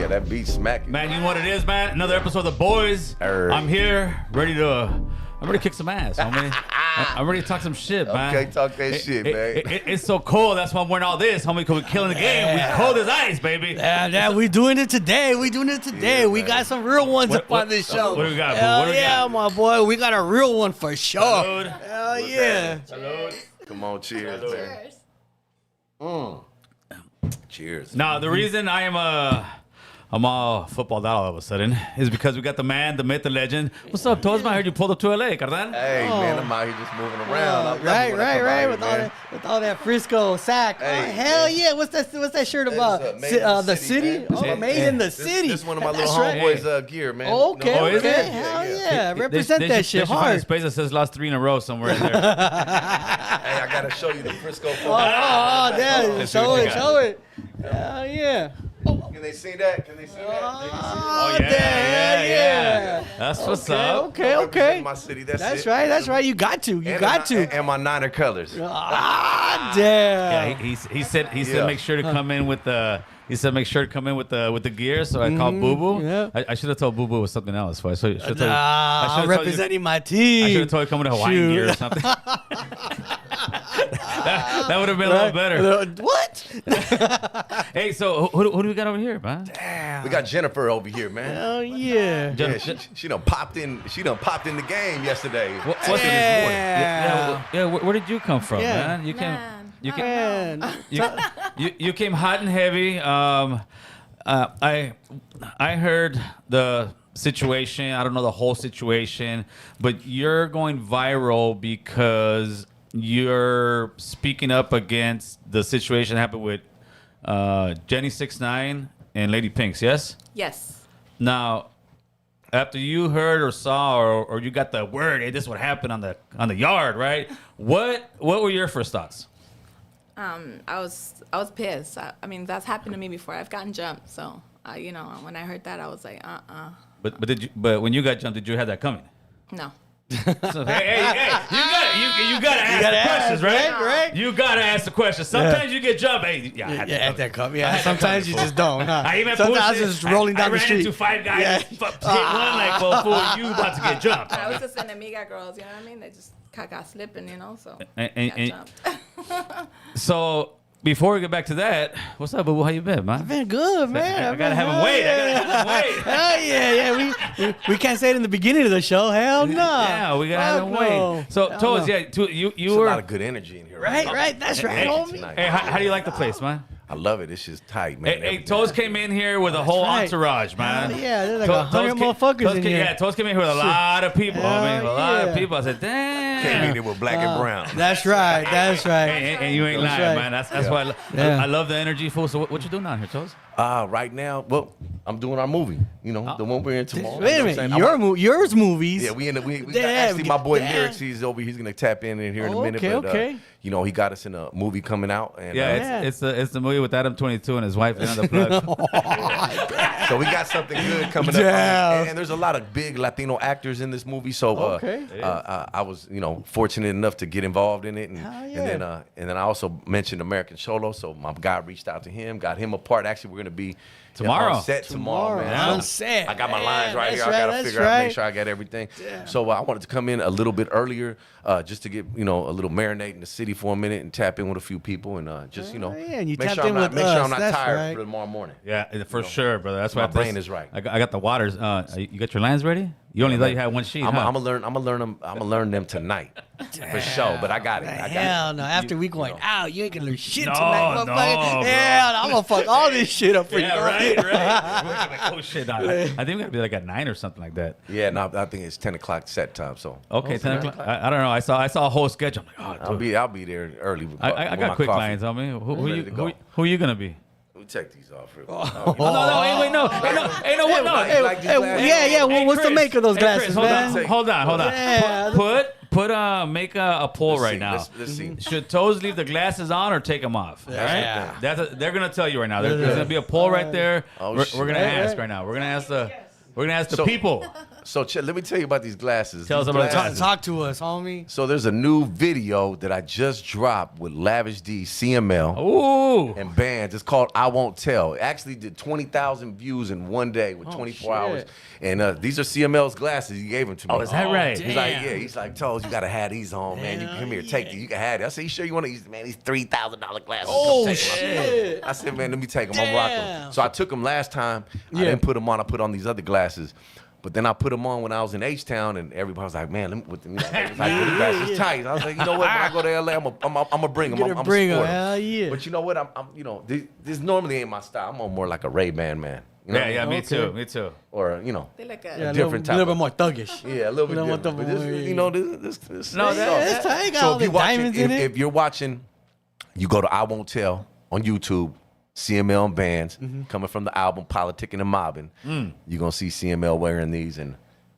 Yeah, that beat smacking. Man, you know what it is, man? Another episode of The Boys. I'm here, ready to kick some ass, homie. I'm ready to talk some shit, man. Okay, talk that shit, man. It's so cold. That's why I'm wearing all this, homie, because we're killing the game. We cold as ice, baby. Yeah, we doing it today. Yeah, we man. got some real ones up on this show. What do we got, boo? Hell What do we yeah, got? my boy. We got a real one for sure. Salud. Hell yeah. Come on, cheers, man. Cheers. Now, the reason I'm all footballed out all of a sudden is because we got the man, the myth, the legend. What's up, Toast? I heard you pulled up to LA, carnal. Hey, man, I'm out here just moving around. I love it Right. when I come out With here, man. all that Frisco sack. Hey, hell man. yeah. What's that shirt about? Made in The city? man. Oh, made in the city. This is one of my little That's right. homeboys' gear, man. Okay, Oh, is okay. it? Hell Yeah, yeah. Represent They that should- shit they should find a hard. space that says lost 3 in a row somewhere in there. Hey, I gotta show you the Frisco. Oh, damn. Let's see Show what you it, got. show it. Hell yeah. Can they see that? Oh, yeah, damn, yeah. That's what's up. Okay. Represent my city. That's it. That's right. You got to. And my Niner colors. Ah, damn. Yeah, he said Yeah. make sure to come in with the. He said make sure to come in with the gear. So I called Boo Boo. yeah. I should have told Boo Boo it was something else. So I should have told. I'm representing my team. I should have told you come with a Hawaiian Shoot. gear or something. that would have been a little better. What? Hey, so who do we got over here, man? Damn. We got Jennifer over here, man. Oh yeah. Yeah, she done popped in. She done popped in the game yesterday. What's Actually, this morning. Yeah. Where did you come from, Yeah. man? You came. Man. You came. Man. You came hot and heavy. I heard the situation. I don't know the whole situation, but you're going viral because you're speaking up against the situation that happened with Jenny 6ix9ine and Lady Pinks. Yes. Yes. Now, after you heard or saw or you got the word, hey, this is what happened on the yard, right? What were your first thoughts? I was pissed. I mean, that's happened to me before. I've gotten jumped, so when I heard that, I was like, But when you got jumped, did you have that coming? no. So, hey, you gotta ask the questions, right? Right. You gotta ask the questions. Sometimes you get jumped. Hey, I had Yeah, that that cup. I Yeah, had that sometimes coming, you just don't. Huh? I even Sometimes bullshit. it's just rolling down I the ran street. into 5 guys. Yeah. Hit one like, well, fool, you about to get jumped. I was just an amiga girls, you know what I mean? They just got slipping, so And- got jumped. So before we get back to that, what's up, boo? How you been, man? Been good, man. I gotta have him wait. Hell yeah. We can't say it in the beginning of the show. Hell no. Yeah, we gotta have him Fuck wait. no. So, Hell Toes, no. you There's a were lot of good energy in here. Right. That's right, Hey, homie. Tonight. Hey, how do you like the place, man? I love it. It's just tight, man. Hey, Toes came in here with a whole right. entourage, man. Hell yeah, there's like Toes 100 motherfuckers in here. Yeah, Toes came in here with a lot of people. I mean, a Hell lot of yeah. people. I said, damn. Came in here with black and brown. That's right. And you ain't That's lying, right. man. That's Yeah. why Yeah. I love the energy, fool. So what you doing down here, Toes? Right now, well, I'm doing our movie. You know, the one we're in tomorrow. Wait You a know what I'm minute. saying? Yours movies. Yeah, we got Damn, actually my boy damn. Lyrics. He's over. He's gonna tap in here in a minute. Okay, But, okay. he got us in a movie coming out, and Yeah, it's the movie with Adam 22 and his wife and the plug. so we got something good coming up. Damn. And there's a lot of big Latino actors in this movie. So Okay. I was fortunate enough to get involved in it, and Hell yeah. and then I also mentioned American Cholo. So my guy reached out to him, got him a part. Actually, we're gonna be Tomorrow. on set tomorrow, man. On set. I got my lines right That's here. I gotta that's figure out, right. make sure I got everything. So I wanted to come in a little bit earlier, just to get a little marinate in the city for a minute and tap in with a few people and just yeah, and you make tapped sure in I'm not with make sure us. I'm not That's tired right. for tomorrow morning. Yeah, for sure, brother. That's My why brain is right. I got the waters. You got your lines ready? You only thought you had one sheet. I'm huh? gonna learn them tonight for sure. But I got it. I got Hell it. no. After we going out, you ain't gonna learn shit No, tonight, no, motherfucker. bro. Hell no, I'm gonna fuck all this shit up for you. Yeah, right. We're gonna be, oh shit! I think we're gonna be like at 9 or something like that. Yeah, no, I think it's 10 o'clock set time. So Okay, 10 o'clock. I don't know. I saw a whole sketch. I'm like, oh, dude. I'll be there early. With I with got my quick coffee. lines on me. Who ready to go. are you gonna be? Let me take these off real Oh, no, hey, wait, no, Hey, like these hey, glasses? yeah. Well, what's the Chris, make of those hey, glasses, Chris, man? Hold on. Yeah. Make a poll right now. Let's see. Should Toes leave the glasses on or take them off? All right? Yeah. They're gonna tell you right now. There's gonna be a poll right there. Oh, we're shit. gonna Right, ask right. right now. We're gonna ask the So- people. So let me tell you about these glasses. Tell us These about glasses- Talk to us, homie. So there's a new video that I just dropped with Lavish D, CML, Ooh. and bands. It's called I Won't Tell. It actually did 20,000 views in one day with 24 hours. shit. And these are CML's glasses. He gave them to me. Oh, is that right? He's like, yeah. He's like, Toes, you gotta have these on, man. You come here, take these. You can have it. I said, you sure you want these? Man, these $3,000 glasses. Oh, Come take 'em." shit. I said, man, let me take them. I'm rocking them. Damn. So I took them last time. I Yeah. didn't put them on. I put on these other glasses. But then I put them on when I was in H-Town, and everybody was like, man, let me, with them, like, the glasses tight. I was like, you know what? When I go to LA, I'm gonna bring them. I'm bring a 'em. supporter. Hell yeah. But you know what? I'm this normally ain't my style. I'm on more like a Ray-Ban man. You know what I Yeah, mean? me too. Me too. Or, They look Yeah, good. a different little type bit more thuggish. yeah, a little bit Little different. But more- this, you know, this No, It's tight. Got so all if the you're watching, diamonds in it. if you're watching, you go to I Won't Tell on YouTube, CML and bands coming from the album Politicking and Mobbing. You're gonna see CML wearing these, and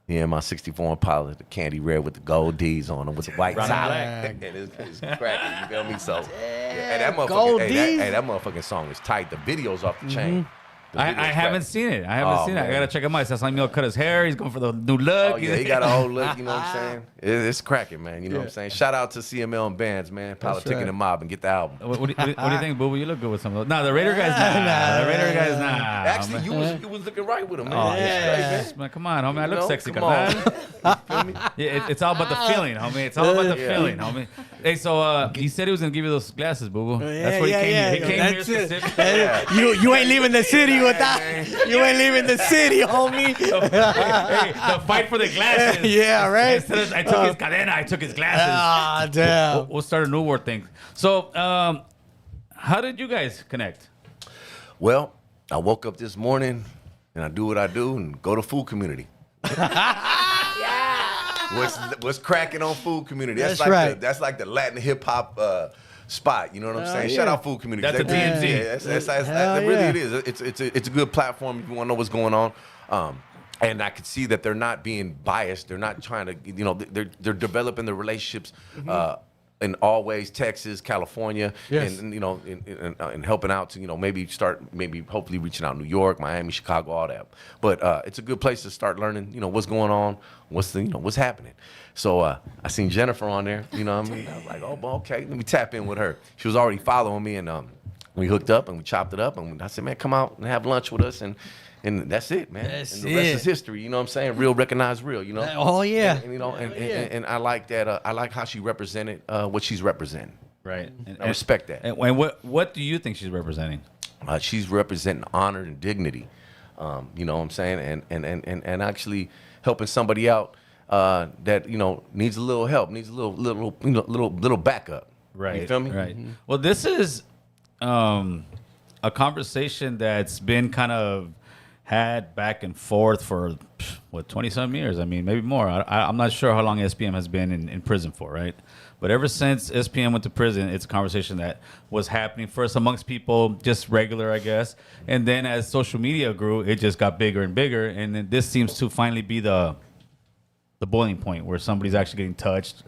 me and my 64 Impala, the candy red with the gold D's on them with the white Brown top. and And it's cracking. You feel me? So, hey, that gold motherfucking, D's? that motherfucking song is tight. The video's off the chain. The I video's haven't cracking. seen it. I haven't Oh, seen it. I man. gotta check him out. That's like me. Cut his hair. He's going for the new look. Oh, yeah, he got a whole look, you know what I'm saying? It's cracking, man. You know what I'm saying? Shout out to CML and bands, man. Politicking right. and Mob and get the album. What do you think, Boo? You look good with some of those. No, the Raider guy's nah. The Raider guy's nah. Actually, you was looking right with him, man. Oh, He's yeah. straight, Man, come on, homie. I You look know, sexy, come man. on. Yeah, it's all about the feeling, homie. It's all about the Yeah. feeling, homie. Hey, so he said he was gonna give you those glasses, Boo Boo. That's what he came here. He came here That's it. specifically. You ain't leaving the city without. You ain't leaving the city, homie. Hey, the fight for the glasses. Yeah, right? Instead of, I took his cadena, I took his glasses. Ah, damn. We'll start a new war thing. So, how did you guys connect? Well, I woke up this morning and I do what I do and go to food community. What's cracking on food community? That's like right. that's like the Latin hip hop spot. You know what I'm saying? yeah. Shout out food community. That's the TMZ. That Hell really yeah. it is. It's a good platform if you want to know what's going on. And I could see that they're not being biased. They're not trying to, they're developing the relationships in Always, Texas, California, Yes. and helping out to, maybe hopefully reaching out New York, Miami, Chicago, all that. But it's a good place to start learning, what's going on, what's happening. So I seen Jennifer on there, you know what I mean? I was like, oh, well, okay, let me tap in with her. She was already following me, and we hooked up and we chopped it up, and I said, man, come out and have lunch with us, and that's it, man. That's and the rest it. is history. You know what I'm saying? Real recognize real. Oh, yeah. And I like that. I like how she represented what she's representing. Right. I respect that. And what do you think she's representing? She's representing honor and dignity. You know what I'm saying? And actually helping somebody out that needs a little help, needs a little backup. Right. You feel me? Right. Well, this is a conversation that's been kind of had back and forth for 20-some years. I mean, maybe more. I'm not sure how long SPM has been in prison for, right? But ever since SPM went to prison, it's a conversation that was happening first amongst people, just regular, I guess. And then as social media grew, it just got bigger and bigger. And then this seems to finally be the boiling point where somebody's actually getting touched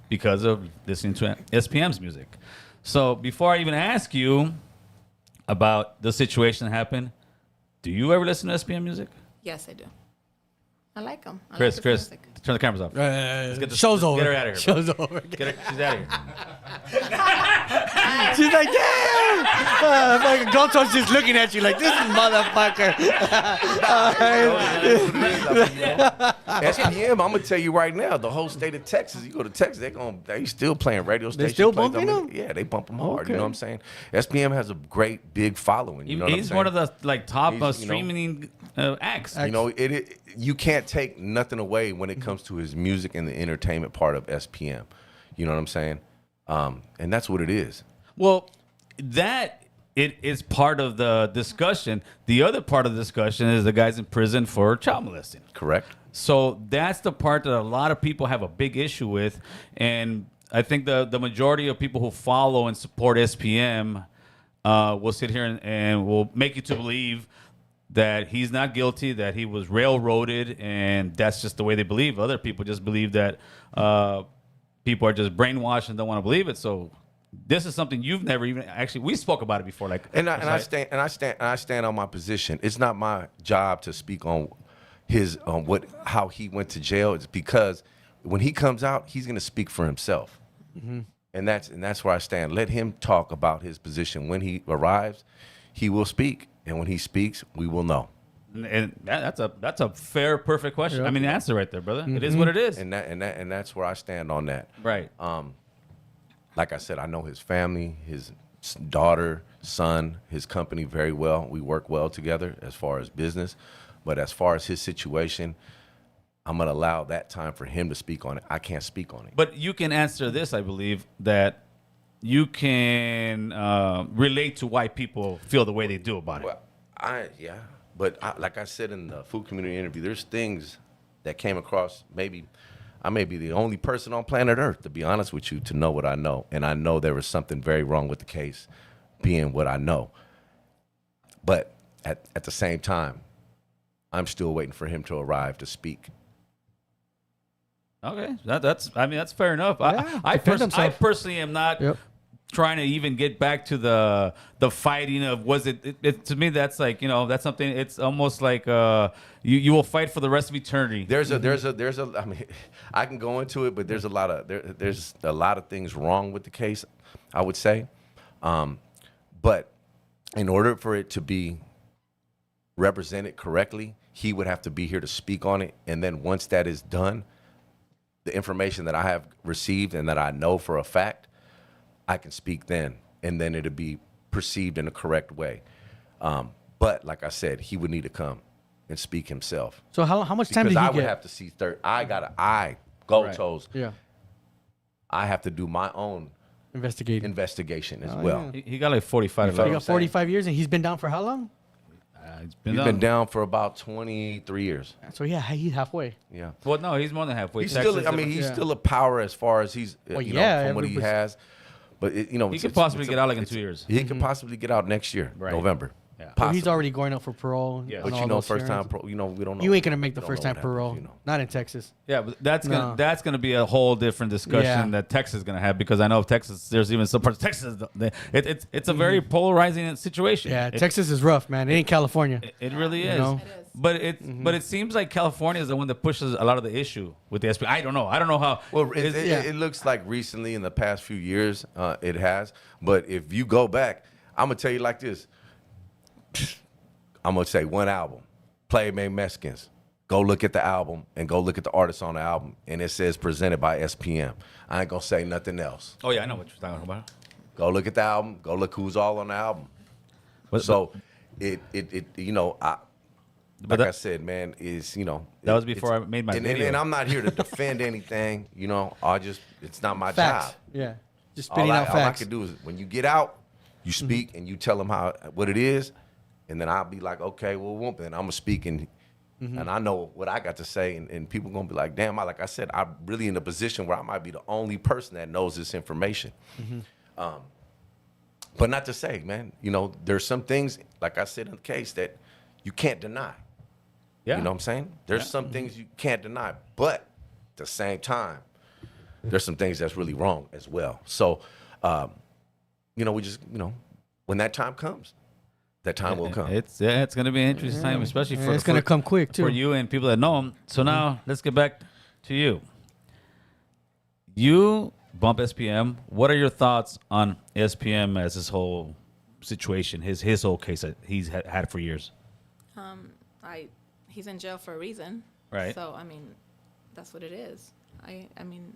because of listening to SPM's music. So before I even ask you about the situation that happened, do you ever listen to SPM music? Yes, I do. I like them. Chris, turn the cameras off. Get the- show's let's over. get her outta here, bro. Show's over. Get her, she's out of here. She's like, damn. Fucking Goto's just looking at you like, this motherfucker. SPM, I'm gonna tell you right now, the whole state of Texas. You go to Texas, they still playing radio stations. still play bumping them? Yeah, they bump them hard. Okay. You know what I'm saying? SPM has a great big following. You know what I'm He's saying? one of the top He's, you know- streaming acts. You can't take nothing away when it comes to his music and the entertainment part of SPM. You know what I'm saying? And that's what it is. Well, that it is part of the discussion. The other part of the discussion is the guys in prison for child molesting. Correct. So that's the part that a lot of people have a big issue with. And I think the majority of people who follow and support SPM will sit here and will make you to believe that he's not guilty, that he was railroaded, and that's just the way they believe. Other people just believe that people are just brainwashed and don't want to believe it. So this is something you've never even actually. We spoke about it before, I stand on my position. It's not my job to speak on his how he went to jail. It's because when he comes out, he's going to speak for himself, and that's where I stand. Let him talk about his position. When he arrives, he will speak, and when he speaks, we will know. And that's a fair, perfect question. Yep. I mean, the answer right there, brother. It is what it is. And that's where I stand on that. Right. Like I said, I know his family, his daughter, son, his company very well. We work well together as far as business, but as far as his situation, I'm gonna allow that time for him to speak on it. I can't speak on it. But you can answer this, I believe, that you can relate to why people feel the way they do about it. Well, but like I said in the food community interview, there's things that came across. Maybe I may be the only person on planet Earth, to be honest with you, to know what I know. And I know there was something very wrong with the case, being what I know. But at the same time, I'm still waiting for him to arrive to speak. Okay, that's fair enough. Yeah, I defend himself. personally am not Yep. trying to even get back to the fighting of was it to me that's like, you know, that's something. It's almost like you will fight for the rest of eternity. There's a I mean, I can go into it, but there's a lot of things wrong with the case, I would say. But in order for it to be represented correctly, he would have to be here to speak on it. And then once that is done, the information that I have received and that I know for a fact, I can speak then, and then it'll be perceived in a correct way. But like I said, he would need to come and speak himself. So how much time Because did he I would get? have to see gold Right. toes. Yeah, I have to do my own investigating. investigation as Oh, well. yeah. He got like 45. You feel He what got I'm saying? 45 years, and he's been down for how long? He's been down for about 23 years. So yeah, he's halfway. Yeah. Well, no, he's more than halfway. He's Texas, still, I mean, he's Yeah. still a power as far as he's, Well, you yeah, know, from what he everybody's- has. But, he it's- could possibly it's get out like in 2 years. He could possibly get out next year, Right. November. Yeah. So Possibly. he's already going up for parole. Yeah. and But all you know, those first time, hearings. we don't know. You ain't gonna make the We don't first know time what parole. happens, you know. Not in Texas. Yeah, but that's No. gonna be a whole different discussion Yeah. that Texas is gonna have, because I know Texas. There's even some parts of Texas. It's a very polarizing situation. Yeah, It- Texas is rough, man. It ain't California. It really is. know? It is. But it seems like California is the one that pushes a lot of the issue with the SPM. I don't know how. Well, Yeah. it looks like recently in the past few years it has. But if you go back, I'm gonna tell you like this. I'm gonna say one album, Play Made Mexicans. Go look at the album and go look at the artists on the album, and it says presented by SPM. I ain't gonna say nothing else. Oh yeah, I know what you're talking about. Go look at the album. Go look who's all on the album. So it you know, like I said, man, is, you know, That was before I made my video. and I'm not here to defend anything, you know. It's not my Facts. job. Yeah, just All spitting I, out all I facts. can do is when you get out, you speak and you tell them what it is, and then I'll be like, okay, well, then I'm gonna speak and I know what I got to say, and people gonna be like, damn, like I said, I'm really in a position where I might be the only person that knows this information. But not to say, man, you know, there's some things, like I said in the case, that you can't deny. Yeah. You know what I'm saying? There's some things you can't deny, but at the same time, there's some things that's really wrong as well. So, you know, we just, you know, when that time comes, that time will come. It's gonna be an interesting time, especially Yeah, for it's gonna come quick, for too. you and people that know him. So now let's get back to you. You bump SPM. What are your thoughts on SPM as this whole situation, his whole case that he's had for years? He's in jail for a reason. Right. So I mean, that's what it is. I mean,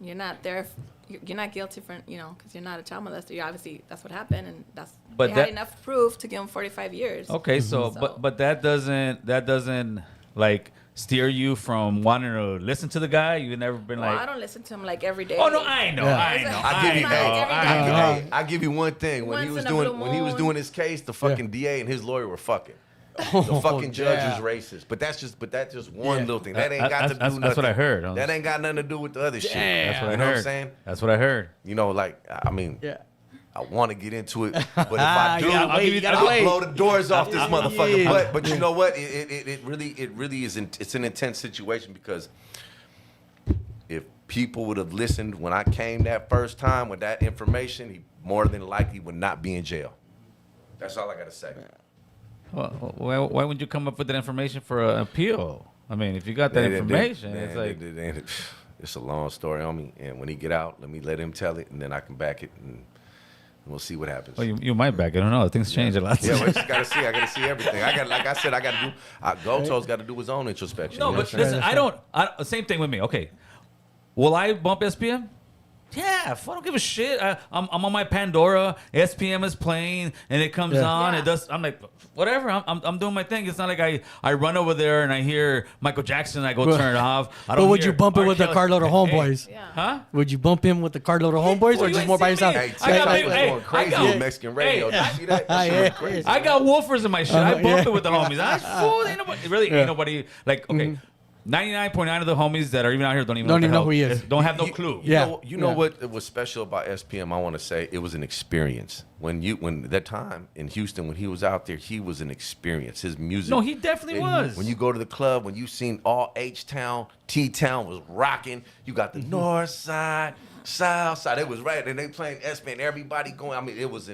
you're not there. You're not guilty for, you know, because you're not a child molester. You obviously, that's what happened, and But they had that- enough proof to give him 45 years. Okay, so So- but that doesn't like steer you from wanting to listen to the guy. You've never been Well, like, I don't listen to him like every day. oh no, I know, Yeah. I know, I give you, I know, I know. I give you one thing. When he Once was in a blue doing moon. doing his case, the fucking DA and his lawyer were fucking. The fucking judge yeah. was racist. But that's just one Yeah. little thing. That ain't got to do That's nothing. what I heard. That ain't got nothing to do with the other shit. That's what you I know heard. what I'm saying? That's what I heard. You know, like, I mean, Yeah. I want to get into it, but if I do, You gotta wait, you gotta I'll wait. blow the doors off this motherfucker. Yeah. But you know what? It really is. It's an intense situation because if people would have listened when I came that first time with that information, he more than likely would not be in jail. That's all I gotta say. Why wouldn't you come up with that information for an appeal? I mean, if you got that information, it's like it's a long story on me. And when he get out, let him tell it, and then I can back it, and we'll see what happens. well, you might back. I don't know. Things change a lot. Yeah, well, I just gotta see. I gotta see everything. Like I said, I gotta do. Goto's got to do his own introspection. No, you know but what I'm saying? listen, same thing with me. Okay, will I bump SPM? Yeah, I don't give a shit. I'm on my Pandora. SPM is playing, and it comes on. Yeah. It does. I'm like, whatever. I'm doing my thing. It's not like I run over there and I hear Michael Jackson and I go turn it off. I don't But would hear you bump it R. with the Kelly. carload of homeboys? Yeah. Huh? Would you bump him with the carload of homeboys, Well, or you just ain't more by seen me. yourself? Hey, I got TikTok big- was hey, going crazy I got- with Mexican radio. hey, Did you see that? That shit went crazy. I got woofers in my shit. I bump Yeah. it with the homies. I fool. Ain't nobody, really ain't nobody like okay. 99.9 of the homies that are even out here don't even Don't know, even what know who the he hell- is. Don't have no clue. Yeah. You know Yeah. what was special about SPM? I want to say it was an experience. When that time in Houston, when he was out there, he was an experience. His music. No, he definitely was. When you go to the club, when you seen all H Town, T Town was rocking. You got the North Side, South Side. It was right, and they playing SPM. Everybody going. I mean, it was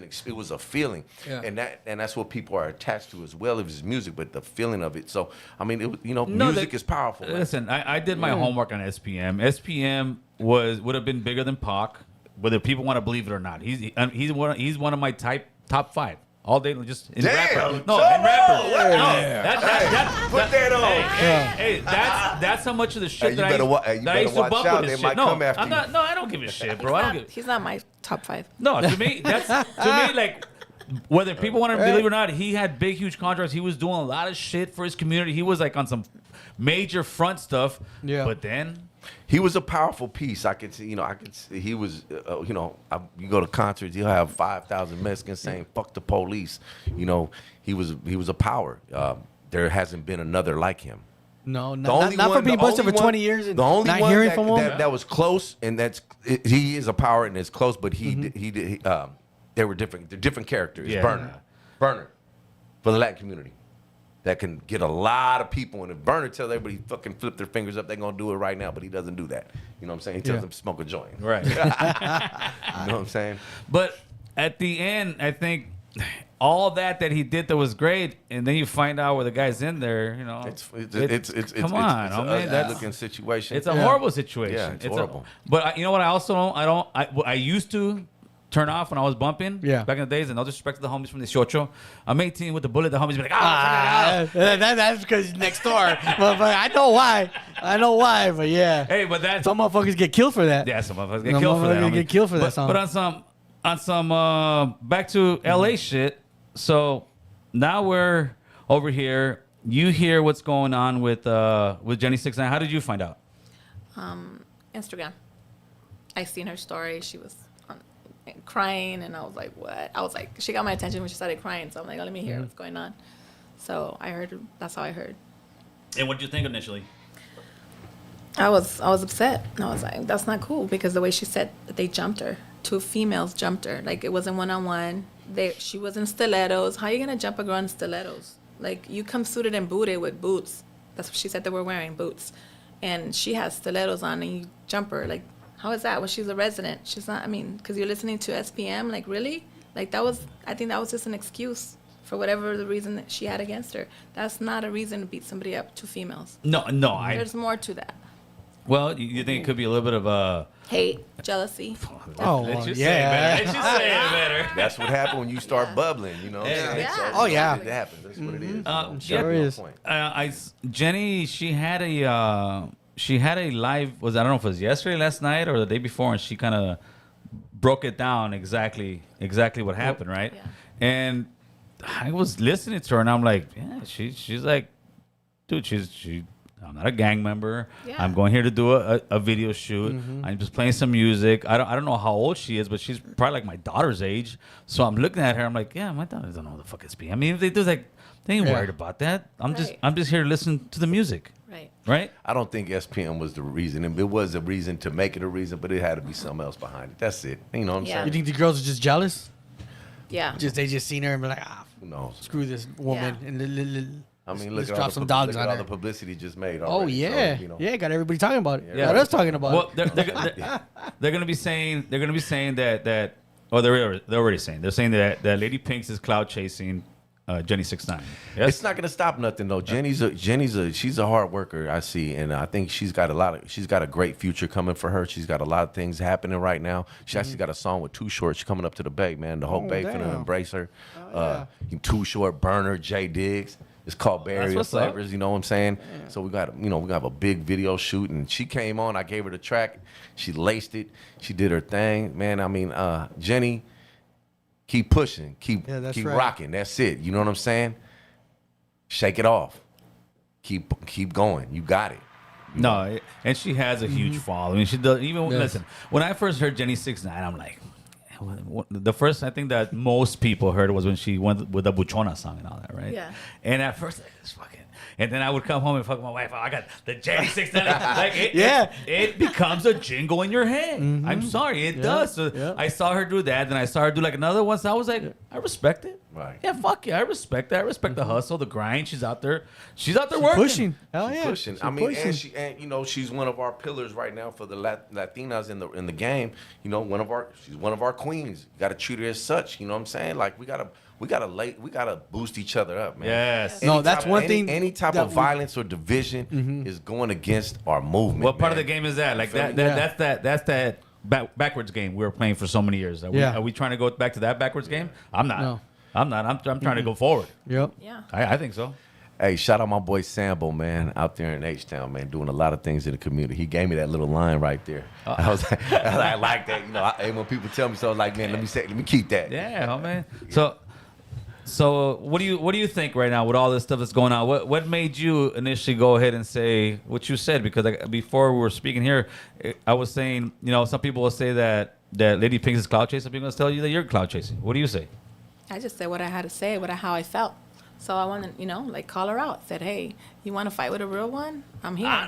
a feeling, Yeah. and that's what people are attached to as well as his music, but the feeling of it. So I mean, it was, No, music that- is powerful. Man. Listen, I did my homework on SPM. SPM would have been bigger than Pac, whether people want to believe it or not. He's one of my top 5 all day. Just in Damn, rapper. No, come in rapper. on, No, Put that on. Hey, that's how much of the shit Hey, you that better I used to watch bump out. with this They shit. might No, come after I'm you. not. No, I don't give a shit, bro. I don't give. He's not my top 5. No, to me, like, whether people want to believe it or not, he had big, huge contracts. He was doing a lot of shit for his community. He was like on some major front stuff. Yeah. But then, He was a powerful piece. I could see, he was, you go to concerts, you'll have 5,000 Mexicans saying "fuck the police." He was a power. There hasn't been another like him. No, The not, only not for one- being the busted for only 20 one- years and the only not one hearing that, from him. that was close, and he is a power and it's close, but they were different. They're different characters. Yeah. Burner, for the Latin community, that can get a lot of people. And if Burner tells everybody fucking flip their fingers up, they're gonna do it right now. But he doesn't do that. You know what I'm saying? He tells Yeah. them to smoke a joint. right. You know what I'm saying? But at the end, I think all that he did that was great, and then you find out where the guy's in there. Come on, it's oh, an man, ugly that's looking situation. it's a horrible situation. Yeah, it's horrible. But you know what? I also don't. I used to turn off when I was bumping. Yeah. Back in the days, and no disrespect to the homies from the Shocho. I'm 18 with the bullet. The homies be like, ah. That's because he's next door. but I know why. But yeah. Hey, but that's Some motherfuckers get killed for that. yeah. Some motherfuckers get Some killed for that. motherfuckers homie. get killed for that But- song. But on some back to LA shit. So now we're over here. You hear what's going on with Jenny 6ix9ine. How did you find out? Instagram. I seen her story. She was crying, and I was like, "What?" I was like, she got my attention when she started crying. So I'm like, "Oh, let me hear what's going on." So I heard. That's how I heard. And what did you think initially? I was upset. And I was like, "That's not cool," because the way she said that they jumped her. 2 females jumped her. Like, it wasn't one-on-one. She was in stilettos. How are you gonna jump a girl in stilettos? Like, you come suited and booted with boots. That's what she said they were wearing, boots. And she has stilettos on, and you jump her. Like, how is that when she's a resident? She's not, I mean, because you're listening to SPM. Like, really? Like, I think that was just an excuse for whatever the reason that she had against her. That's not a reason to beat somebody up, 2 females. No. There's more to that. Well, you think it could be a little bit of a Hate, jealousy. Oh, Let well, you yeah. say it better. Let you say it better. That's what happened when you start bubbling. You know what I'm saying? Yeah. So, Oh, yeah. It happens. That's what it is. Sure yeah, is. Jenny, she had a live. I don't know if it was yesterday, last night, or the day before, and she kind of broke it down exactly what happened, right? Yeah. And I was listening to her, and I'm like, yeah, she's like, dude, I'm not a gang member. Yeah. I'm going here to do a video shoot. I'm just playing some music. I don't know how old she is, but she's probably like my daughter's age. So I'm looking at her. I'm like, yeah, my daughter doesn't know what the fuck is SPM. I mean, if they do, like, they ain't Yeah. worried about that. I'm Right. just here to listen to the music, Right. right? I don't think SPM was the reason. It was a reason to make it a reason, but it had to be something else behind it. That's it. You know what I'm Yeah. You saying? think the girls are just jealous? Yeah. They just seen her and be like, Who knows? screw this woman. Yeah. And I mean, let's look at drop all some the, dogs look on at all her. the publicity just made. Oh Already. yeah, So, yeah, got everybody talking about it. Yeah. Got us talking about Well, it. they're gonna be saying that. Oh, they're already saying. They're saying that Lady Pinks is cloud chasing Jenny 6ix9ine. Yes? It's not gonna stop nothing though. She's a hard worker, I see, and I think she's got a great future coming for her. She's got a lot of things happening right now. She actually got a song with Too Short. She's coming up to the Bay, man. The whole Bay finna damn. embrace her. Too Short, Burner, Jay Diggs. It's called Barrier what's up. Flavors. You know what I'm saying? So we got a big video shoot, and she came on. I gave her the track. She laced it. She did her thing, man. I mean, Jenny. Keep pushing, keep that's keep right. rocking. That's it. You know what I'm saying? Shake it off. Keep going. You got it. No, and she has a huge following. She does. Even listen, when I first heard Jenny 6ix9ine, I'm like, the first I think that most people heard was when she went with the Buchona song and all that, right? Yeah. And at first, like, it's fucking. And then I would come home and fuck my wife. Oh, I got the Jenny 6ix9ine. Like it becomes a jingle in your head. I'm sorry, it does. So I saw her do that, then I saw her do like another one. So I was like, I respect it. Right. Yeah, fuck yeah, I respect that. I respect the hustle, the grind. She's out there working. Pushing. Hell yeah. Pushing. She's I mean, pushing. and she's one of our pillars right now for the Latinas in the game. You know, she's one of our queens. You got to treat her as such. You know what I'm saying? Like we gotta boost each other up, man. Yes. No, that's one thing Any type that of violence or division is going against our movement. What part of man. the game is that? Like feel me? that's that backwards game we were playing for so many years. Are we trying to go back to that backwards game? I'm not. No. I'm not. I'm trying to go forward. Yep. Yeah. I think so. Hey, shout out my boy Sambo, man, out there in H-Town, man, doing a lot of things in the community. He gave me that little line right there. I like that. You know, when people tell me so, I was like, man, let me keep that. Yeah, man. So what do you think right now with all this stuff that's going on? What made you initially go ahead and say what you said? Because before we were speaking here, I was saying, you know, some people will say that Lady Pink is cloud chasing. People will tell you that you're cloud chasing. What do you say? I just said what I had to say, how I felt. So I want to, like, call her out. Said, hey, you want to fight with a real one? I'm here. What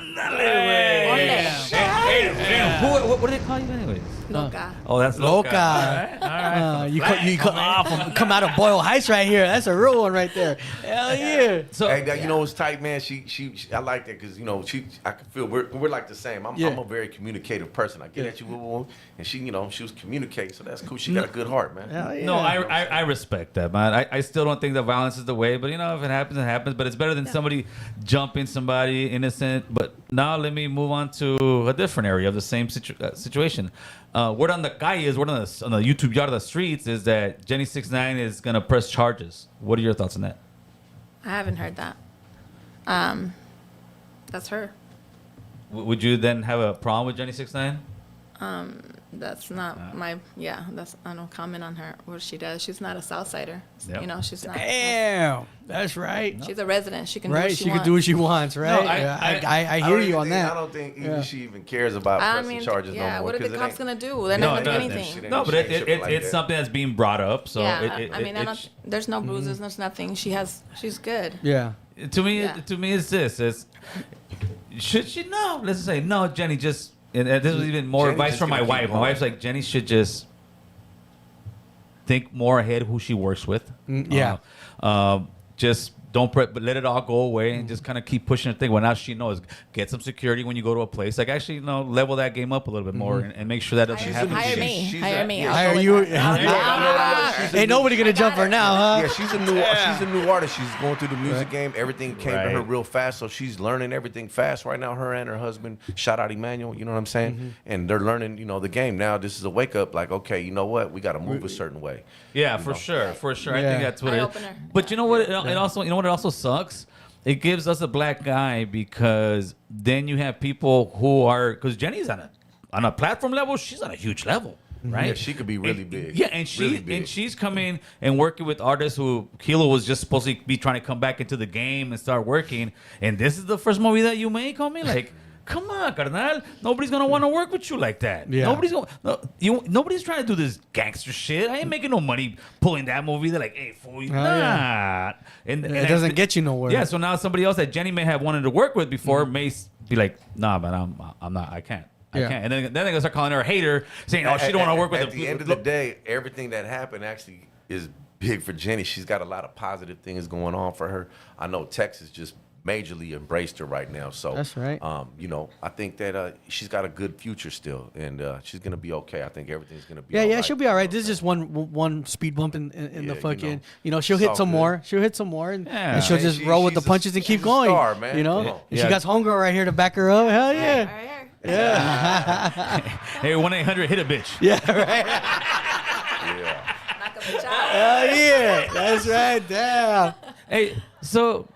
do they call you anyways? Loca. Oh, that's Loca. All right. You come out of Boyle Heights right here. That's a real one right there. Hell yeah. So Hey, you know what's tight, man? She I like that because, you know, I can feel we're like the same. I'm a very communicative person. I get at you, and she, you know, she was communicating, so that's cool. She got a good heart, man. Hell yeah. No, I respect that, man. I still don't think that violence is the way, but you know, if it happens, it happens. But it's better than somebody jumping somebody innocent. But now let me move on to a different area of the same situation. Word on the calle word on the YouTube yard of the streets is that Jenny 6ix9ine is gonna press charges. What are your thoughts on that? I haven't heard that. That's her. Would you then have a problem with Jenny 6ix9ine? That's not I don't comment on her, what she does. She's not a Southsider. Yep. You know, she's not. Damn. That's right. She's a resident. She can do Right. what she She wants. can do what she wants, right? No, I hear you on that. I don't think she even cares about pressing charges no more. What are the 'cause it cops ain't- going to do? They're No, not going to do no, anything. No, but it's something that's being brought up. So There's no bruises, there's nothing. She's good. Yeah. to me, Yeah. it's this. Should she? No. Let's say no, Jenny. Just and this was even more Jenny advice just from my gonna keep wife. My wife's like, Jenny should just think more ahead who she works with. Yeah. Just don't but let it all go away and just kind of keep pushing her thing. Well, now she knows. Get some security when you go to a place. Like actually, level that game up a little bit more and make sure that doesn't happen. Hire me. she's Hire a- me. yeah. I'll Hire go you. with her. Ain't nobody gonna jump her now, huh? Yeah, she's a new artist. She's going through the music game. Everything came to her Right. real fast, so she's learning everything fast right now. Her and her husband, shout out Emmanuel, you know what I'm saying? And they're learning, the game. Now this is a wake up. Like, okay, you know what? We got to move a certain way. Yeah, for sure. I Yeah. think that's what it is. Eye-opener. But you know what? It also, what it also sucks. It gives us a black guy because then you have people who are because Jenny's on a platform level. She's on a huge level, right? Yeah, she could be really big. Yeah, and Really big. and she's coming and working with artists who Kilo was just supposed to be trying to come back into the game and start working. And this is the first movie that you make, homie. Like, come on, carnal. Nobody's gonna want to work with you like that. Yeah. Nobody's trying to do this gangster shit. I ain't making no money pulling that movie. They're like, hey, fool, nah. yeah. And It doesn't get you nowhere. Yeah, so now somebody else that Jenny may have wanted to work with before may be like, nah, man, I'm not. I can't. Yeah. I can't. And then they're gonna start calling her a hater, saying, oh, she don't want to work with. At the end of the day, everything that happened actually is big for Jenny. She's got a lot of positive things going on for her. I know Texas just majorly embraced her right now. So That's right. You know, I think that she's got a good future still, and she's gonna be okay. I think everything's gonna be. Yeah, all yeah, right, she'll be all right. you know This is what just one speed bump in Yeah, the you fucking. know. You know, she'll It's hit all some good. more. She'll hit some more, and Yeah. she'll Man, just roll with the she's punches and keep she's a going. star, man. You know, Come on. and Yeah. she got homegirl right here to back her up. Hell yeah, Right here. Hey, 1-800 hit a bitch. yeah, right. Yeah. Knock a bitch out. Hell yeah, that's right. Damn. Hey, so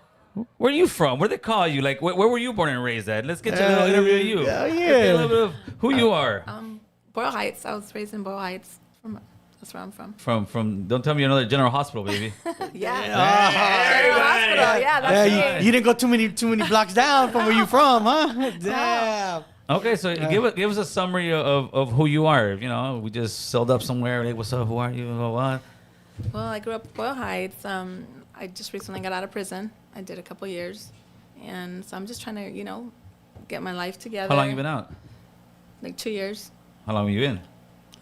where are you from? Where they call you? Like, where were you born and raised at? Let's get to a little interview of you. Hell Let's get a yeah. little bit of who you are. Boyle Heights. I was raised in Boyle Heights. That's where I'm from. From don't tell me you're another General Hospital, baby. Yeah. Hey, General Hospital. Yeah, that's Yeah, me. you didn't go too many blocks down from where you from, huh? Damn. Okay, so give us a summary of who you are. You know, we just sold up somewhere. Hey, what's up? Who are you? What? Well, I grew up in Boyle Heights. I just recently got out of prison. I did a couple years, and so I'm just trying to, get my life together. How long you been out? Like 2 years, How long have you been?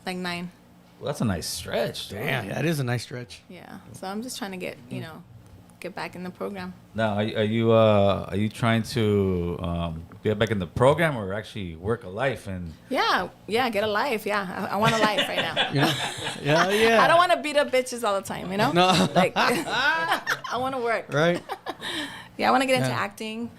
like 9. Well, that's a nice stretch. dude. Damn, that is a nice stretch. Yeah. So I'm just trying to get back in the program. Now, are you trying to get back in the program or actually work a life and? Yeah, get a life. Yeah, I want a life right now. Yeah, yeah. I don't want to beat up bitches all the time, No. Like, I want to work. Right. Yeah, I want to get into Yeah. acting,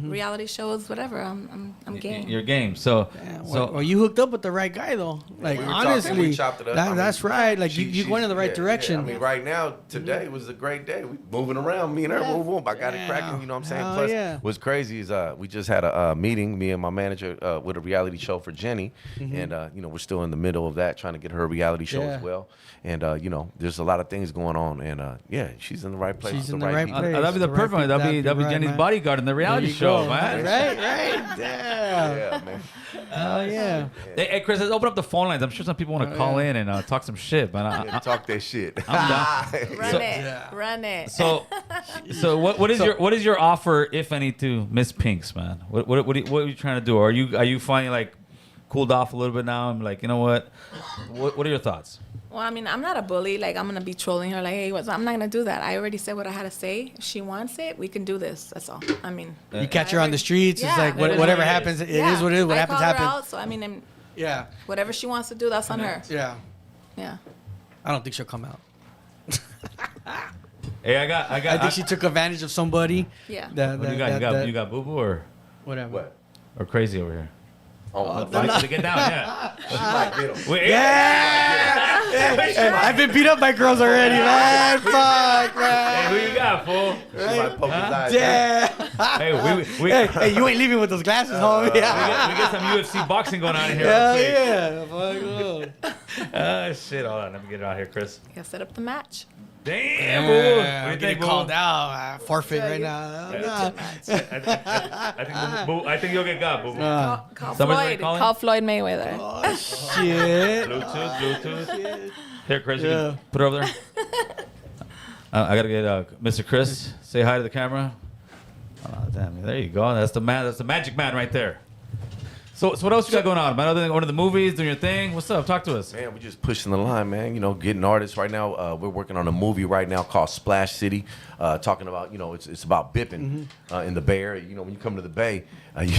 reality shows, whatever. I'm game. Your game. So, Yeah, so well, you hooked up with the right guy though. Like we were talking, honestly, we chopped it up. I mean, that's right. Like you're going in the right direction. I mean, right now, today was a great day. We moving around, me and her, boom, boom. I got it cracking. You know what I'm saying? Hell Plus, yeah. what's crazy is we just had a meeting, me and my manager, with a reality show for Jenny, and we're still in the middle of that, trying to get her a reality show Yeah. as well. And there's a lot of things going on, and she's in the right place. She's with in the the right people. place. that'd be the The right perfect one. people, That'd be right, Jenny's man. bodyguard in the reality There you show, go. man. Right. Damn. Yeah, man. Oh yeah. Hey, Chris, let's open up the phone lines. I'm sure some people want to call in and talk some shit, but Yeah, talk that shit. I'm down. Run So- it, run it. So what is your offer, if any, to Miss Pinks, man? What are you trying to do? Are you finally like cooled off a little bit now? I'm like, you know what? What are your thoughts? Well, I mean, I'm not a bully. Like, I'm gonna be trolling her. Like, hey, I'm not gonna do that. I already said what I had to say. If she wants it, we can do this. That's all. I mean, You catch her on the streets. It's Yeah. like It is whatever what it happens, it is yeah. what it is. What I happens, call her happens. out, so I mean, Yeah. whatever she wants to do, that's on her. Yeah. Yeah. I don't think she'll come out. Hey, I I think she took advantage of somebody. Yeah. What do you got? You got boo boo or whatever. What? crazy over here? Oh, Fight, get down, yeah. she might get him. Wait, Hey, I've been beat up by girls already, man. Fuck, Hey, man. who you got, fool? She might poke his eyes. Damn. Hey, we Hey, you ain't leaving with those glasses, homie. we get some UFC boxing going on in here. Hell real quick. yeah. Fuck. Shit, hold on. Let me get it out here, Chris. You gotta set up the match. Damn, boo. Yeah, What do I'm you getting think, boo? called out. Forfeit right now. I think you'll get got, boo. Call Somebody's Floyd. calling? Call Floyd Mayweather. Oh, shit. Bluetooth. Here, Chris, you Yeah. can put it over there. I gotta get Mr. Chris. Say hi to the camera. Oh, damn. There you go. That's the man. That's the magic man right there. So what else you got going on, man? Other than going to the movies, doing your thing? What's up? Talk to us. Man, we're just pushing the line, man. Getting artists right now. We're working on a movie right now called Splash City, talking about, it's about bipping in the Bay Area. When you come to the Bay,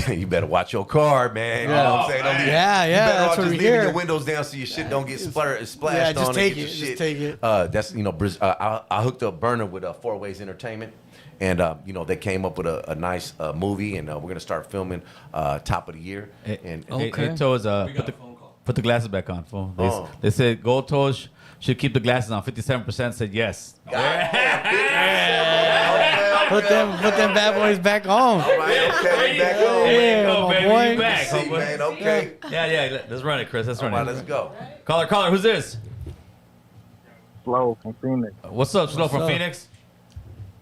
you better watch your car, man. You know what I'm saying? Don't leave- Yeah, you yeah, better that's off what just we leaving hear. your windows down so your shit don't get splashed Yeah, just on. take and get it, your just shit. take it. That's I hooked up Burner with Four Ways Entertainment. And they came up with a nice movie, and we're gonna start filming top of the year. And Okay. Hey, Toes, put the glasses back on, fool. They said Gold Toes should keep the glasses on. 57% said yes. Put them bad boys back on. All right, okay, back on. Yeah, go, my baby. boy. You back, See, homeboy. man, okay. Yeah. Let's run it, Chris. Let's All run right, it. let's go. Caller, who's this? Flo from Phoenix. What's up, Slow from up? Phoenix?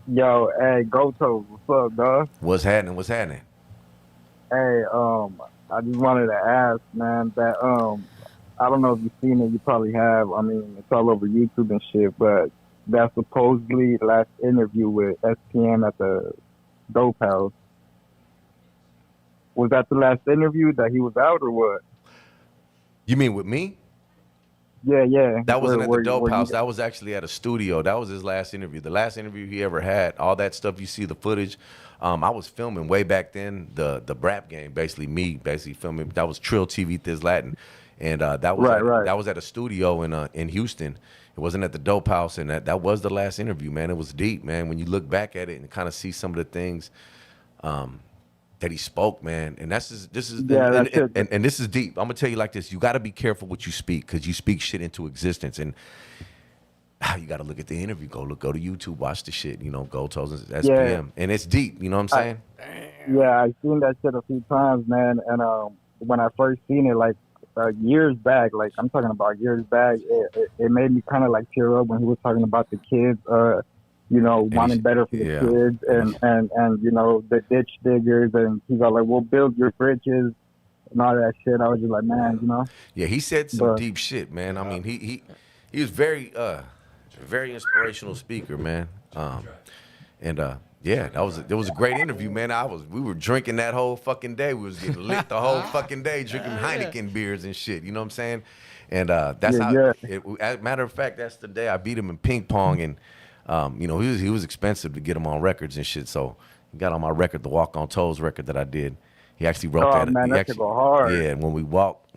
Yo, hey, Goto, what's up, dog? What's happening? Hey, I just wanted to ask, man, that I don't know if you've seen it, you probably have. I mean, it's all over YouTube and shit, but that supposedly last interview with SPM at the Dope House. Was that the last interview that he was out or what? You mean with me? Yeah. That wasn't at the Dope where House. That was actually at a studio. That was his last interview. The last interview he ever had. All that stuff you see, the footage. I was filming way back then. The Brap Game, basically filming. That was Trill TV Thiz Latin, and that was that was at a studio in Houston. It wasn't at the Dope House, and that was the last interview, man. It was deep, man. When you look back at it and kind of see some of the things that he spoke, man, and this is this is deep. I'm gonna tell you like this: you got to be careful what you speak because you speak shit into existence, and you got to look at the interview. Go to YouTube, watch the shit. Gold Toes and SPM, and it's deep. You know what I'm saying? I've seen that shit a few times, man. And when I first seen it, like years back, like I'm talking about years back, it made me kind of like tear up when he was talking about the kids. Wanting better for the kids and the ditch diggers, and he's all like, "We'll build your bridges," and all that shit. I was just like, man, Yeah, he said some deep shit, man. I mean, he was very inspirational speaker, man. Yeah, it was a great interview, man. We were drinking that whole fucking day. We was getting lit the whole fucking day, drinking Heineken beers and shit. You know what I'm saying? And that's as a matter of fact, that's the day I beat him in ping pong, and he was expensive to get him on records and shit. So he got on my record, the Walk on Toes record that I did. He actually wrote that. Man, that could go hard. Yeah, and when we walk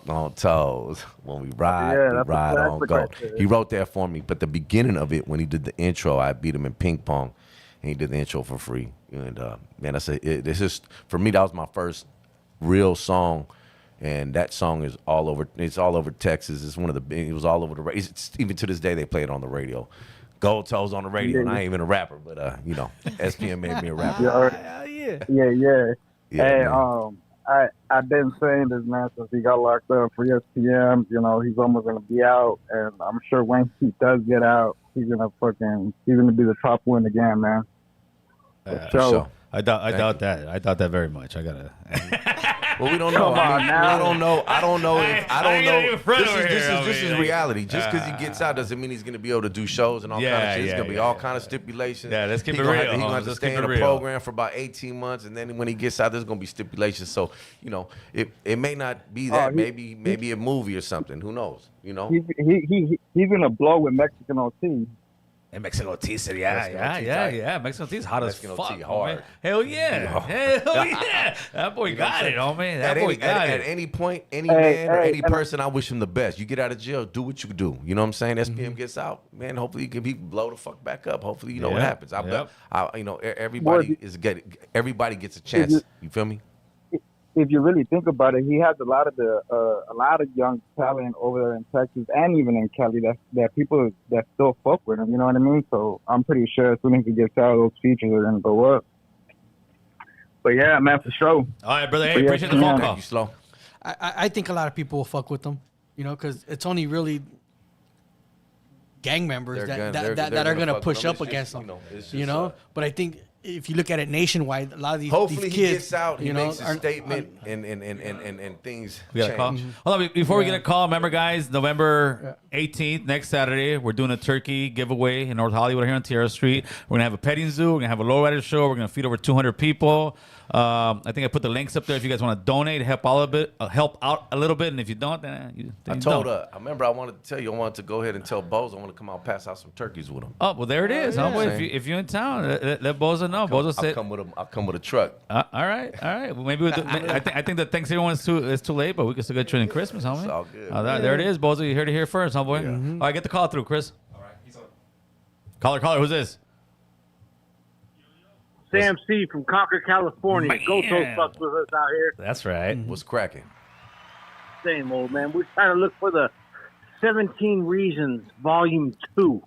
on toes. When we ride on go. He wrote that for me. But the beginning of it, when he did the intro, I beat him in ping pong, and he did the intro for free. And man, for me, that was my first real song. And that song is all over. It's all over Texas. It's one of the big. It was all over the radio. Even to this day, they play it on the radio. Gold Toes on the radio, and I ain't even a rapper, but SPM made me a rapper. Yeah. Hey, man. I've been saying this, man, since he got locked up for SPM. He's almost gonna be out, and I'm sure when he does get out, he's gonna be the top one again, man. For sure. I doubt that. I doubt that very much. I gotta. Well, we don't know. I don't know. This is reality. Just because he gets out doesn't mean he's going to be able to do shows and all kind of shit. There's going to be all kind of stipulations. Yeah, let's keep it real. He's going to have to stay in a program for about 18 months, and then when he gets out, there's going to be stipulations. So, it may not be that. Maybe a movie or something. Who knows? He's going to blow with Mexican OT. And Mexican T said, yeah. Mexican T's hot as fuck. Mexican T hard. Homie. Hell yeah. That boy got it, homie. At any point, any man or any person, I wish him the best. You get out of jail, do what you do. You know what I'm saying? SPM gets out, man. Hopefully, he can blow the fuck back up. Hopefully, what happens. Everybody gets a chance. You feel me? If you really think about it, he has a lot of young talent over there in Texas and even in Cali that people that still fuck with him. You know what I mean? So I'm pretty sure as soon as he gets out, those features are gonna go up. But yeah, man, for sure. All right, brother. Hey, appreciate the phone call. You slow. I think a lot of people will fuck with him, because it's only really gang members that are gonna push up against him. But I think if you look at it nationwide, a lot of these hopefully these kids, he gets out, he makes a statement, and things we got change. a call. Hold on, before we get a call, remember guys, November 18th, next Saturday, we're doing a turkey giveaway in North Hollywood here on Tierra Street. We're gonna have a petting zoo. We're gonna have a lowrider show. We're gonna feed over 200 people. I think I put the links up there if you guys want to donate, help out a little bit, and if you don't, then I remember I wanted to tell you, I wanted to go ahead and tell Bozo I want to come out and pass out some turkeys with him. Oh well, there it is. If you're in town, let Bozo know. Bozo said, I'll come with a truck. All right. Well, maybe we'll do, I think the Thanksgiving one is too late, but we can still get you in Christmas, homie. It's all good. There it is, Bozo. You heard it here first, homeboy. Yeah. All right, get the call through, Chris. All right, he's on. Caller, who's this? Sam C. from Concord, California. Man. Go Toast fucks with us out here. That's right. What's cracking? Same old man. We're trying to look for the 17 Reasons, Volume 2.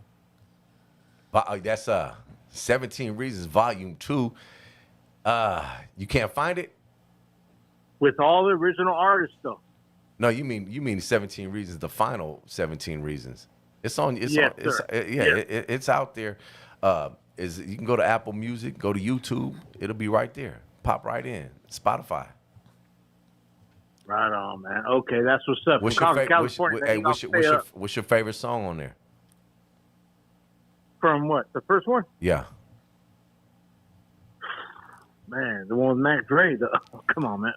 That's 17 Reasons, Volume 2. You can't find it? With all the original artists, though. No, you mean 17 Reasons, the final 17 Reasons. It's on. It's Yes, on. sir. It's out there. You can go to Apple Music, go to YouTube. It'll be right there. Pop right in. Spotify. Right on, man. Okay, that's what's up. What's From your, Concord, fa- California. what's your favorite song on there? From what? The first one? Yeah. Man, the one with Mac Dre. Come on, man.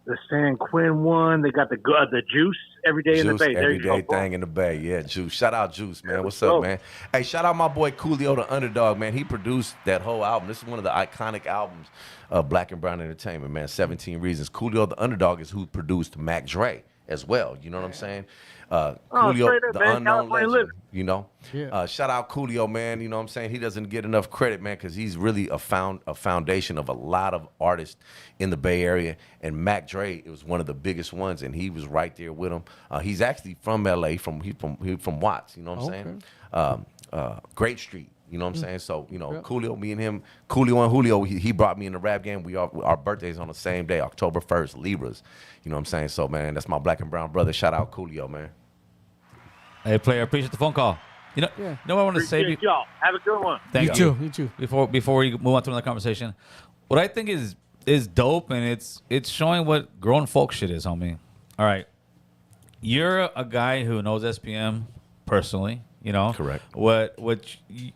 the San Quinn one. They got the Juice every day in the Juice, Bay. There you everyday go. thing in the Bay. Yeah, Juice. Shout out Juice, man. What's go. up, man? Hey, shout out my boy Coolio the Underdog, man. He produced that whole album. This is one of the iconic albums of Black and Brown Entertainment, man. 17 Reasons. Coolio the Underdog is who produced Mac Dre as well. You know what I'm saying? Coolio, straight up, the man. unknown California legend. living. You know? Yeah. Shout out Coolio, man. You know what I'm saying? He doesn't get enough credit, man, because he's really a foundation of a lot of artists in the Bay Area. And Mac Dre was one of the biggest ones, and he was right there with him. He's actually from L.A., he's from Watts, you know what I'm saying? Great Street. You know what I'm saying? So, Coolio, me and him, Coolio and Julio, he brought me in the rap game. Our birthdays on the same day, October 1st, Libras. You know what I'm saying? So, man, that's my Black and Brown brother. Shout out Coolio, man. Hey, player, appreciate the phone call. You know what I want to say? Appreciate y'all. Have a good one. Thank You too. Before we move on to another conversation, what I think is dope, and it's showing what grown folk shit is, homie. All right, you're a guy who knows SPM personally. Correct.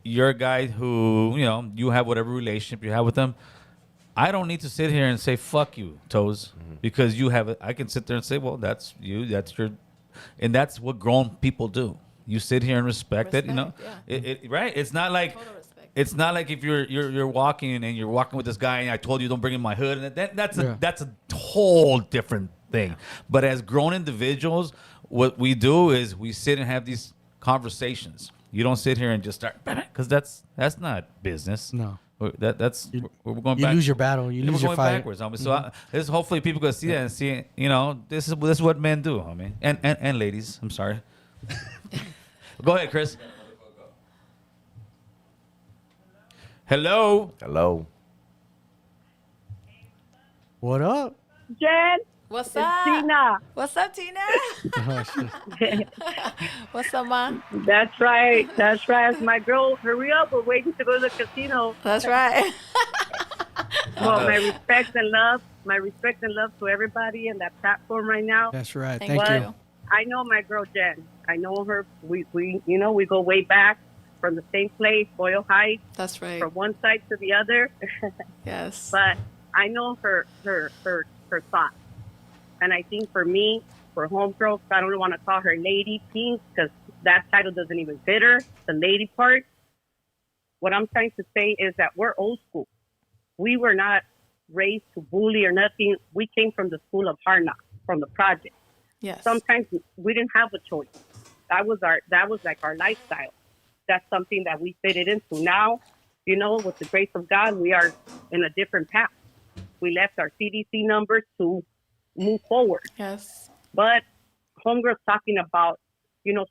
You're a guy who you have whatever relationship you have with them. I don't need to sit here and say fuck you, Toes, because you have it. I can sit there and say, well, that's you, that's your, and that's what grown people do. You sit here and respect it. Right? It's not like Total respect. it's not like if you're walking and you're walking with this guy and I told you don't bring in my hood, and that's a whole different thing. But as grown individuals, what we do is we sit and have these conversations. You don't sit here and just start, because that's not business. No. We're going You back. lose your battle. You lose we're your going fight. backwards, homie. So this hopefully people can see that and see, this is what men do, homie, and ladies. I'm sorry. Go ahead, Chris. Hello. What up? Jen, What's it's up? Tina. What's up, Tina? What's up, Ma? That's right. That's my girl. Hurry up. We're waiting to go to the casino. That's right. Well, my respect and love to everybody in that platform right now. That's right. Thank Thank you. you. I know my girl Jen. I know her. We go way back from the same place, Boyle Heights, That's right. from one side to the other. Yes. But I know her thoughts. And I think for me, for homegirls, I don't want to call her Lady Pink because that title doesn't even fit her, the lady part. What I'm trying to say is that we're old school. We were not raised to bully or nothing. We came from the school of hard knocks, from the project. Yes. Sometimes we didn't have a choice. That was like our lifestyle. That's something that we fitted into. Now, with the grace of God, we are in a different path. We left our CDC numbers to move forward. Yes. But homegirl's talking about,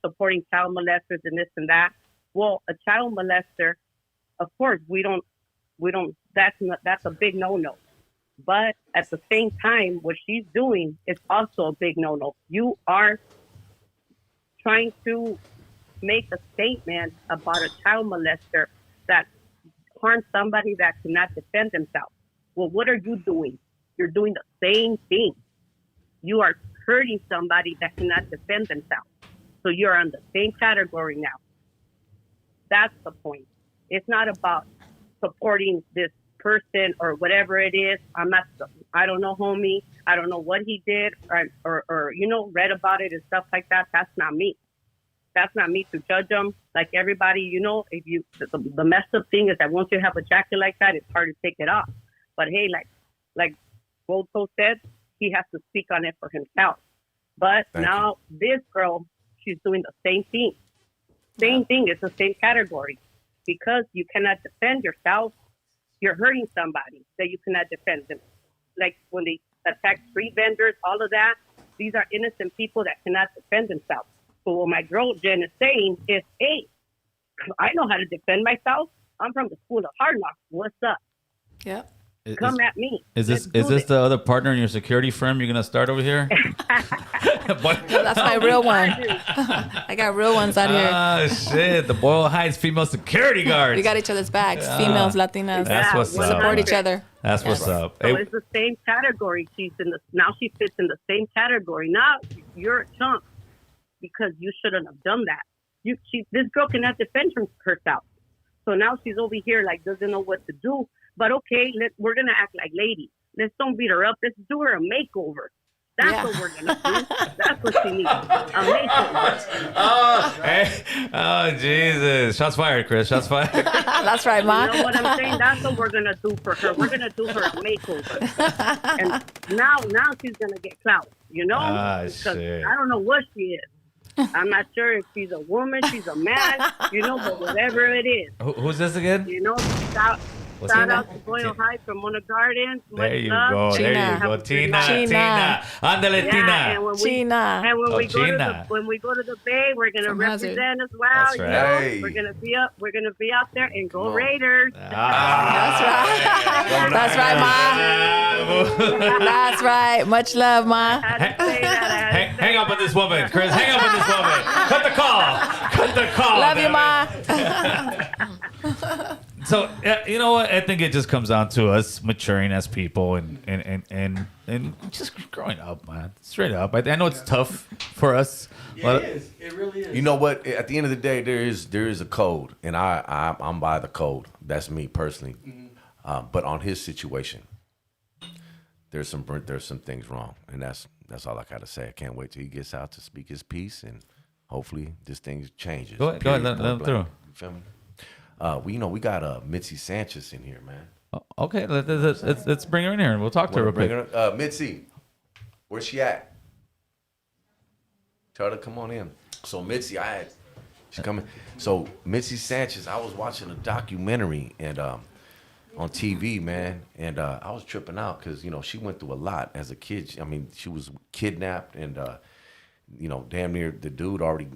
supporting child molesters and this and that. Well, a child molester, of course, that's a big no-no. But at the same time, what she's doing is also a big no-no. You are trying to make a statement about a child molester that harms somebody that cannot defend themselves. Well, what are you doing? You're doing the same thing. You are hurting somebody that cannot defend themselves. So you're on the same category now. That's the point. It's not about supporting this person or whatever it is. I don't know, homie. I don't know what he did or read about it and stuff like that. That's not me. That's not me to judge him. Like everybody, if you, the messed up thing is that once you have a jacket like that, it's hard to take it off. But hey, like Gold Coast said, he has to speak on it for himself. But now this girl, she's doing the same thing. Same thing. It's the same category. Because you cannot defend yourself, you're hurting somebody that you cannot defend them. Like when they attack street vendors, all of that, these are innocent people that cannot defend themselves. So what my girl Jen is saying is, hey, I know how to defend myself. I'm from the school of hard knocks. What's up? Yep. Come at me. Is this the other partner in your security firm you're gonna start over here? That's my real one. I got real ones out here. Ah, shit. The Boyle Heights female security guards. We got each other's backs. Females, Latinas. That's what's up. Support each other. That's what's up. So it's the same category. Now she fits in the same category. Now you're a chump because you shouldn't have done that. This girl cannot defend herself. So now she's over here like doesn't know what to do. But okay, we're gonna act like ladies. Let's don't beat her up. Let's do her a makeover. That's what we're gonna do. That's what she needs. A makeover. Oh, Jesus. Shots fired, Chris. Shots fired. That's right, Ma. You know what I'm saying? That's what we're gonna do for her. We're gonna do her a makeover. And now she's gonna get clout. You know? Shit. I don't know what she is. I'm not sure if she's a woman, she's a man, you know, but whatever it is. Who's this again? You know, shout out to Boyle High from Mona Gardens. There you go. There you go. Tina. Ándale, Tina. Tina. And when we go to the Bay, we're gonna represent as well. That's right. You know? We're gonna be out there and go Raiders. That's right. That's right, Ma. That's right. Much love, Ma. Hang up on this woman, Chris. Hang up on this woman. Cut the call. Cut the call. Love you, Ma. So you know what? I think it just comes down to us maturing as people and just growing up, man. Straight up. I know it's tough for us. Yeah, it is. It really is. You know what? At the end of the day, there is a code, and I'm by the code. That's me personally. Mm-hmm. But on his situation, there's some things wrong, and that's all I gotta say. I can't wait till he gets out to speak his piece, and hopefully this thing changes. Go ahead, let him through. You feel me? We got Mitzi Sanchez in here, man. Okay, let's bring her in here and we'll talk to her real quick. Mitzi, where's she at? Tell her to come on in. So Mitzi, she's coming. So Mitzi Sanchez, I was watching a documentary and on TV, man, and I was tripping out because she went through a lot as a kid. I mean, she was kidnapped and damn near the dude already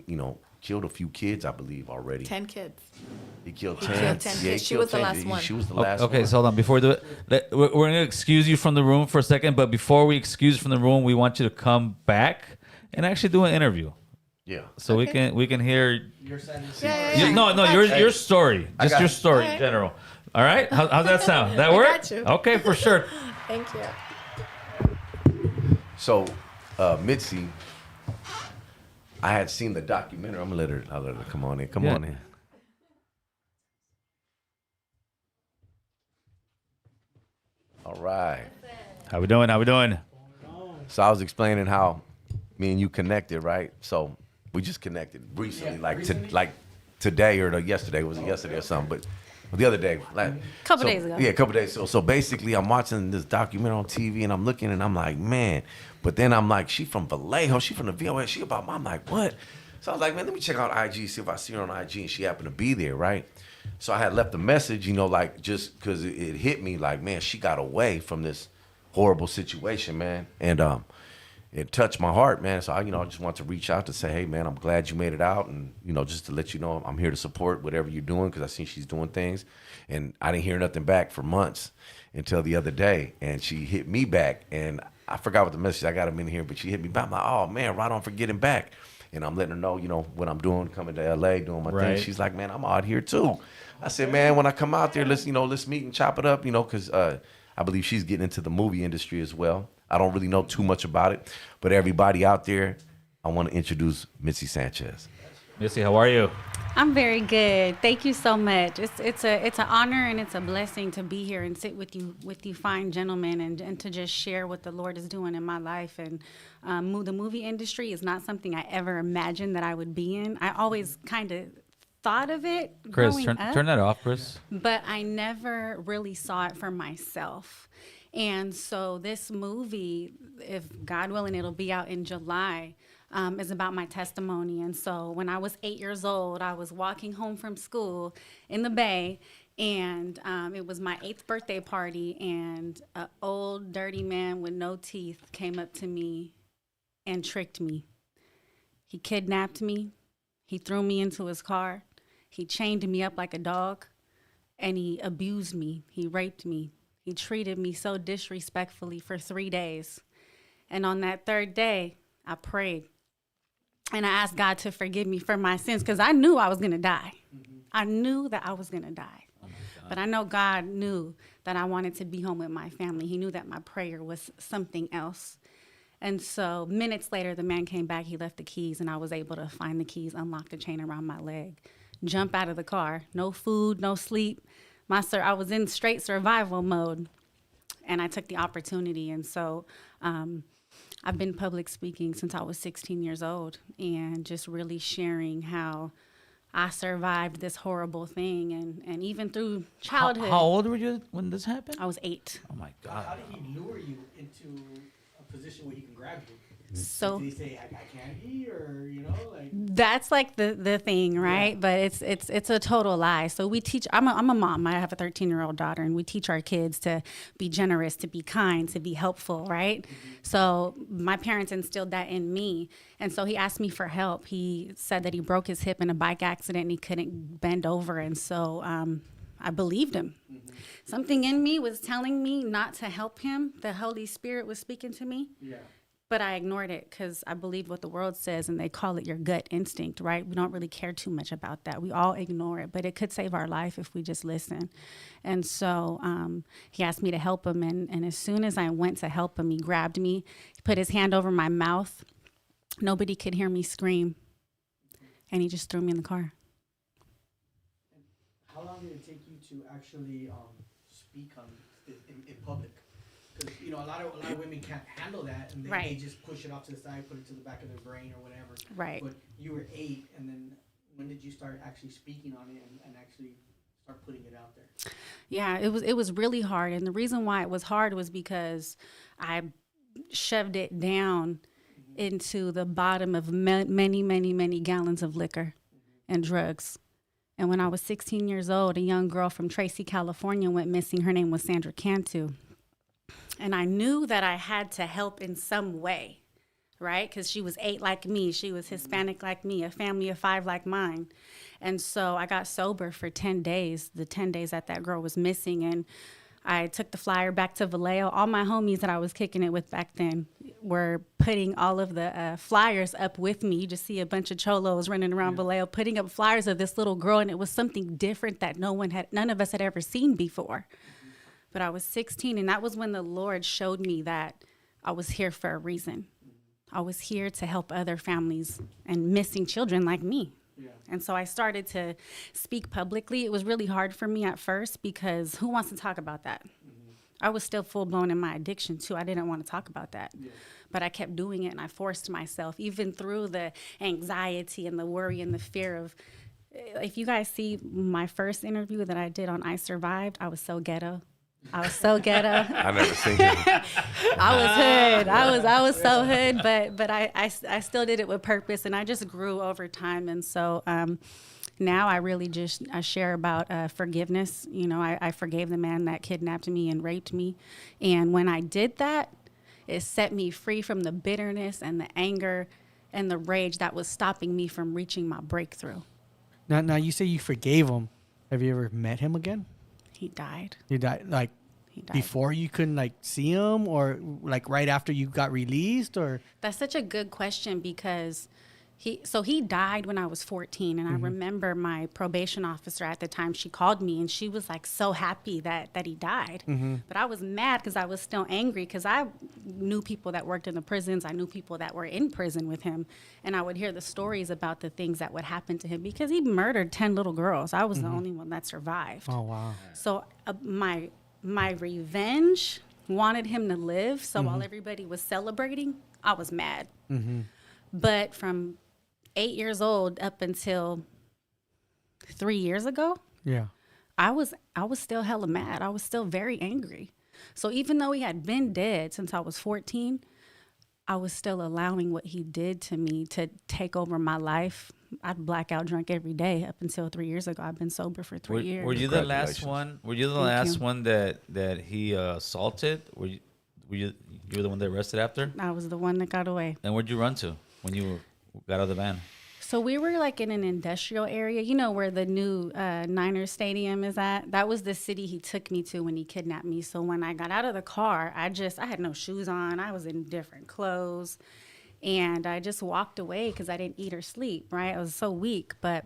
killed a few kids, I believe, already. 10 kids. He killed 10. Killed 10 kids. She was the last one. She was the last one. Okay, so hold on. Before we do it, we're going to excuse you from the room for a second, but before we excuse you from the room, we want you to come back and actually do an interview. Yeah. So we can hear Your side is your story. Just your story in general. All right? How's that sound? That work? got you. Okay, for sure. Thank you. So, Mitzi, I had seen the documentary. I'll let her come on in. Come on in. All right. How we doing? So I was explaining how me and you connected, right? So we just connected recently, like today or yesterday. Was it yesterday or something? But the other day, couple days ago. Yeah, a couple days. So basically, I'm watching this documentary on TV, and I'm looking, and I'm like, man. But then I'm like, she from Vallejo, she from the VOA, she about. I'm like, what? So I was like, man, let me check out IG, see if I see her on IG, and she happened to be there, right? So I had left a message, just because it hit me, like, man, she got away from this horrible situation, man, and it touched my heart, man. So I just want to reach out to say, hey, man, I'm glad you made it out, and just to let you know, I'm here to support whatever you're doing because I see she's doing things, and I didn't hear nothing back for months until the other day, and she hit me back, and I forgot what the message. I got him in here, but she hit me back. I'm like, oh man, right on for getting back, and I'm letting her know, what I'm doing, coming to LA, doing my thing. She's like, man, I'm out here too. I said, man, when I come out there, let's meet and chop it up, because I believe she's getting into the movie industry as well. I don't really know too much about it, but everybody out there, I want to introduce Mitzi Sanchez. Missy, how are you? I'm very good. Thank you so much. It's an honor and it's a blessing to be here and sit with you fine gentlemen and to just share what the Lord is doing in my life. And the movie industry is not something I ever imagined that I would be in. I always kind of thought of it Chris, growing up, turn that off, Chris. but I never really saw it for myself. And so this movie, if God willing, it'll be out in July, is about my testimony. And so when I was 8 years old, I was walking home from school in the Bay, and it was my 8th birthday party, and an old dirty man with no teeth came up to me and tricked me. He kidnapped me. He threw me into his car. He chained me up like a dog, and he abused me. He raped me. He treated me so disrespectfully for 3 days. And on that third day, I prayed. And I asked God to forgive me for my sins because I knew I was going to die. Mm-hmm. I knew that I was going to die. Oh, but I know God knew that I wanted to be home with my family. He knew that my prayer was something else. And so minutes later, the man came back. He left the keys, and I was able to find the keys, unlock the chain around my leg, jump out of the car. No food, no sleep. I was in straight survival mode. and I took the opportunity. And so I've been public speaking since I was 16 years old, and just really sharing how I survived this horrible thing, and even through childhood. How old were you when this happened? I was 8. Oh my God. How did he lure you into a position where he can grab you? So Did he say, I can't eat, or, like... that's like the thing, right? Yeah. But it's a total lie. So we teach, I'm a mom. I have a 13-year-old daughter, and we teach our kids to be generous, to be kind, to be helpful, right? Mm-hmm. So my parents instilled that in me. And so he asked me for help. He said that he broke his hip in a bike accident and he couldn't bend over. And so I believed him. Mm-hmm. Something in me was telling me not to help him. The Holy Spirit was speaking to me. Yeah. But I ignored it because I believe what the world says, and they call it your gut instinct, right? We don't really care too much about that. We all ignore it, but it could save our life if we just listen. And so he asked me to help him, and as soon as I went to help him, he grabbed me, he put his hand over my mouth. Nobody could hear me scream, and he just threw me in the car. How long did it take you to actually speak in public? Because, a lot of women can't handle that, and they just push it off to the side, put it to the back of their brain or whatever. Right. But you were 8, and then when did you start actually speaking on it and actually start putting it out there? Yeah, it was really hard, and the reason why it was hard was because I shoved it down into the bottom of many, many, many gallons of liquor and drugs. And when I was 16 years old, a young girl from Tracy, California went missing. Her name was Sandra Cantu. And I knew that I had to help in some way, right? Because she was 8 like me. She was Hispanic like me, a family of 5 like mine. And so I got sober for 10 days, the 10 days that girl was missing. And I took the flyer back to Vallejo. All my homies that I was kicking it with back then were putting all of the flyers up with me. You just see a bunch of cholos running around Vallejo, putting up flyers of this little girl. And it was something different that none of us had ever seen before. But I was 16, and that was when the Lord showed me that I was here for a reason. I was here to help other families and missing children like me. Yeah. And so I started to speak publicly. It was really hard for me at first because who wants to talk about that? Mm-hmm. I was still full-blown in my addiction, too. I didn't want to talk about that. Yeah. But I kept doing it, and I forced myself, even through the anxiety and the worry and the fear of, if you guys see my first interview that I did on I Survived, I was so ghetto. I was so ghetto. I never seen it. I was hood. I was so hood, but I still did it with purpose, and I just grew over time. And so now I really I share about forgiveness. I forgave the man that kidnapped me and raped me, and when I did that, it set me free from the bitterness and the anger and the rage that was stopping me from reaching my breakthrough. Now you say you forgave him. Have you ever met him again? He died. He died, he died before you couldn't see him, or right after you got released, or? That's such a good question because he died when I was 14, and I remember my probation officer at the time, she called me and she was so happy that he died. But I was mad because I was still angry because I knew people that worked in the prisons. I knew people that were in prison with him, and I would hear the stories about the things that would happen to him because he murdered 10 little girls. I was the only one that survived. Oh, wow. So my revenge wanted him to live. So while everybody was celebrating, I was mad. But from 8 years old up until 3 years ago, I was still hella mad. I was still very angry. So even though he had been dead since I was 14, I was still allowing what he did to me to take over my life. I'd black out drunk every day up until 3 years ago. I've been sober for 3 years. Were you the last one? Were you the last one that he assaulted? Were you the one that arrested after? I was the one that got away. And where'd you run to when you got out of the van? So we were in an industrial area, where the new Niners Stadium is at. That was the city he took me to when he kidnapped me. So when I got out of the car, I had no shoes on. I was in different clothes. And I just walked away because I didn't eat or sleep, right? I was so weak. But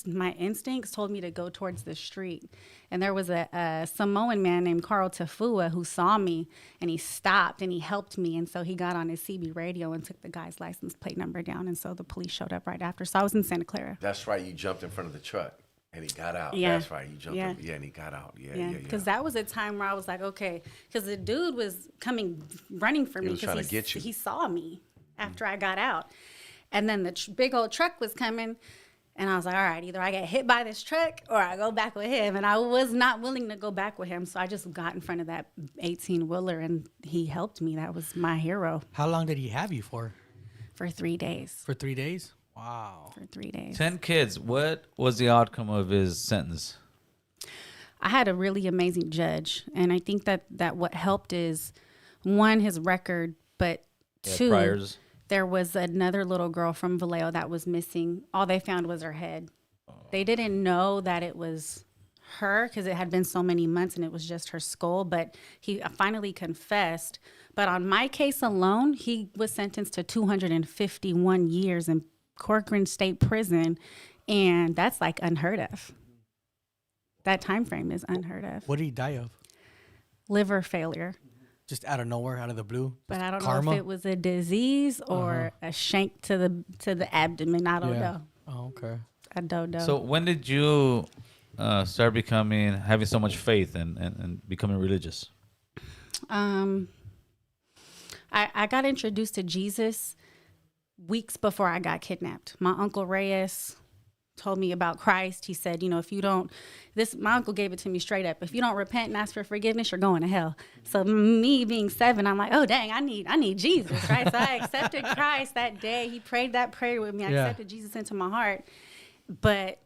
my instincts told me to go towards the street. And there was a Samoan man named Carl Tafua who saw me, and he stopped and he helped me. And so he got on his CB radio and took the guy's license plate number down. And so the police showed up right after. So I was in Santa Clara. That's right. You jumped in front of the truck. And he got out. Yeah. That's right. You jumped Yeah. up. Yeah, and he got out. Yeah, because that was a time where I was like, okay, because the dude was running for me was trying to get you. he saw me after I got out, and then the big old truck was coming, and I was like, all right, either I get hit by this truck or I go back with him, and I was not willing to go back with him, so I just got in front of that 18-wheeler, and he helped me. That was my hero. How long did he have you for? For 3 days. For 3 days? Wow. For 3 days. 10 kids. What was the outcome of his sentence? I had a really amazing judge, and I think that what helped is, one, his record, but two, priors. There was another little girl from Vallejo that was missing. All they found was her head. They didn't know that it was her because it had been so many months and it was just her skull, but he finally confessed. But on my case alone, he was sentenced to 251 years in Corcoran State Prison, and that's like unheard of. That time frame is unheard of. What did he die of? Liver failure. Just out of nowhere, out of the blue? But I don't Karma? know if it was a disease or a shank to the abdomen. I don't know. Oh, okay. I don't know. So when did you start having so much faith and becoming religious? I got introduced to Jesus weeks before I got kidnapped. My uncle Reyes told me about Christ. He said, if you don't, my uncle gave it to me straight up. If you don't repent and ask for forgiveness, you're going to hell. So me being 7, I'm like, oh dang, I need Jesus, right? So I accepted Christ that day. He prayed that prayer with me. I accepted Jesus into my heart. But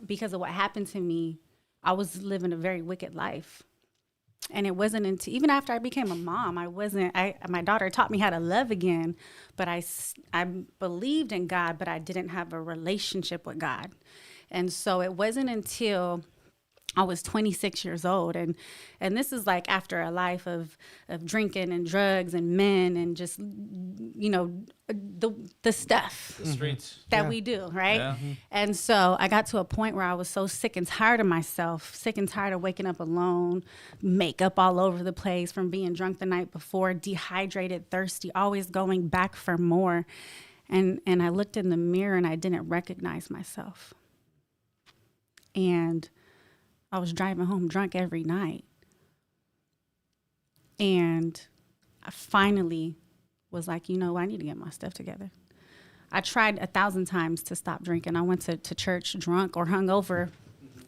because of what happened to me, I was living a very wicked life. And it wasn't until, even after I became a mom, my daughter taught me how to love again, but I believed in God, but I didn't have a relationship with God. And so it wasn't until I was 26 years old. And this is like after a life of drinking and drugs and men and just, the stuff. The streets. That we do, right? Yeah. And so I got to a point where I was so sick and tired of myself, sick and tired of waking up alone, makeup all over the place from being drunk the night before, dehydrated, thirsty, always going back for more. And I looked in the mirror and I didn't recognize myself. And I was driving home drunk every night. And I finally was like, I need to get my stuff together. I tried 1,000 times to stop drinking. I went to church drunk or hungover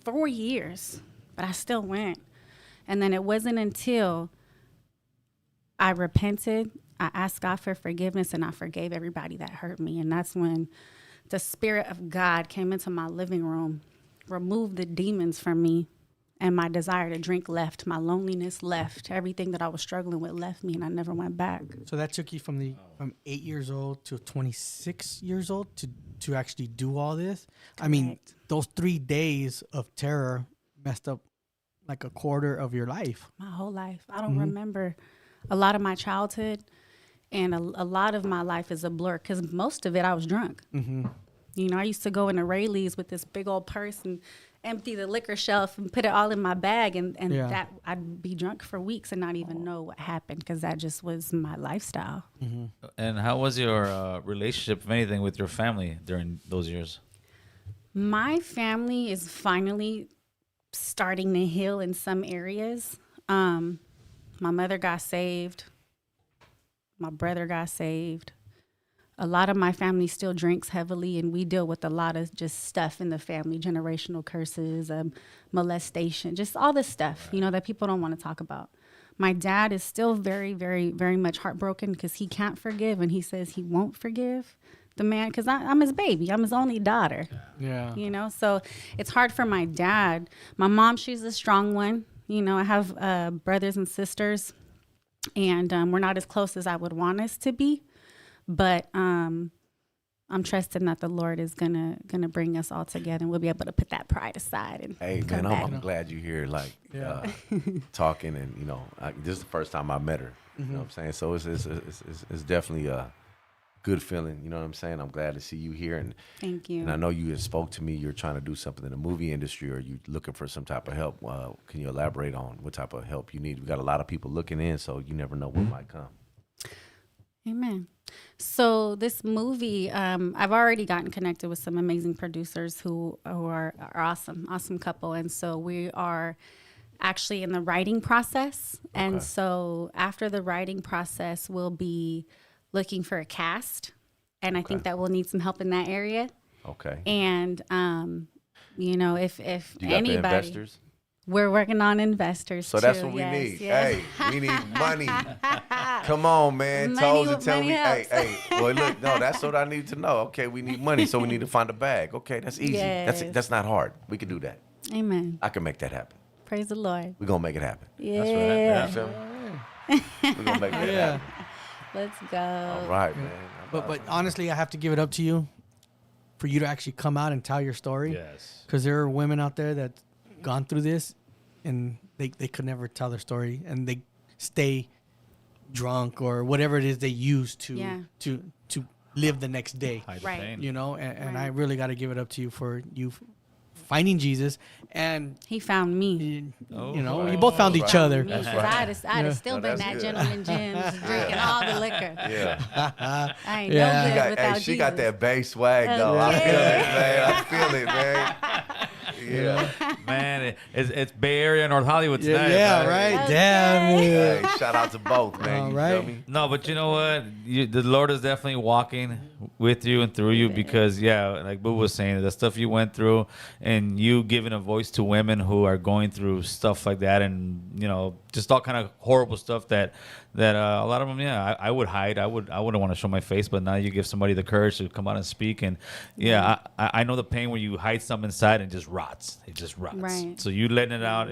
for years, but I still went. And then it wasn't until I repented, I asked God for forgiveness, and I forgave everybody that hurt me. And that's when the Spirit of God came into my living room, removed the demons from me, and my desire to drink left. My loneliness left. Everything that I was struggling with left me, and I never went back. So that took you from 8 years old to 26 years old to actually do all this? Correct. I mean, those 3 days of terror messed up like a quarter of your life. My whole life. I don't remember a lot of my childhood, and a lot of my life is a blur because most of it I was drunk. Mm-hmm. I used to go into Rayleigh's with this big old purse and empty the liquor shelf and put it all in my bag, and that I'd be drunk for weeks and not even know what happened because that just was my lifestyle. Mm-hmm. And how was your relationship, if anything, with your family during those years? My family is finally starting to heal in some areas. My mother got saved. My brother got saved. A lot of my family still drinks heavily, and we deal with a lot of just stuff in the family, generational curses, molestation, just all this stuff, that people don't want to talk about. My dad is still very, very, very much heartbroken because he can't forgive, and he says he won't forgive the man because I'm his baby. I'm his only daughter. Yeah. So it's hard for my dad. My mom, she's a strong one. I have brothers and sisters, and we're not as close as I would want us to be. But I'm trusting that the Lord is gonna bring us all together, and we'll be able to put that pride aside. And hey, man, I'm glad you're here, talking, and this is the first time I met her. You know what I'm saying? So it's definitely a good feeling. You know what I'm saying? I'm glad to see you here, and thank you. And I know you had spoke to me. You're trying to do something in the movie industry, or you looking for some type of help. Can you elaborate on what type of help you need? We got a lot of people looking in, so you never know what might come. Amen. So this movie, I've already gotten connected with some amazing producers who are awesome couple, and so we are actually in the writing process. And so after the writing process, we'll be looking for a cast, and I think that we'll need some help in that area. Okay. And you know, if You got the anybody, investors? we're working on investors. So too. that's what we Yes, need. yes. Hey, we need money. Come on, man. Money Toes with and tell money me, helps. hey. Well, look, no, that's what I need to know. Okay, we need money, so we need to find a bag. Okay, that's easy. Yes. That's not hard. We can do that. Amen. I can make that happen. Praise the Lord. We're gonna make it happen. Yeah. You feel me? We're gonna make that happen. Let's go. All right, man. But honestly, I have to give it up to you for you to actually come out and tell your story. Yes. Because there are women out there that gone through this and they could never tell their story, and they stay drunk or whatever it is they use to live the next day. Hide the Right. pain. You know, and Right. I really got to give it up to you for you finding Jesus, and He found me. you know, right. you both found each other. Me, 'cause right. I'd have still No, been that's that good. gentleman Jim's drinking all the liquor. Yeah. I ain't Yeah. no She good Got, without hey, she got Jesus. that bass swag though. I feel it, man. I feel it, man. Yeah. Man, it's Bay Area, North Hollywood tonight. Yeah, man. right. Okay. Damn Hey, it. shout out to both, man. All You right. feel me? No, but you know what? The Lord is definitely walking with you and through you because, like Boo was saying, the stuff you went through and you giving a voice to women who are going through stuff like that and, you know, just all kind of horrible stuff that a lot of them, I would hide. I wouldn't want to show my face, but now you give somebody the courage to come out and speak. And, I know the pain where you hide something inside and it just rots. It just rots. Right. So you letting it out,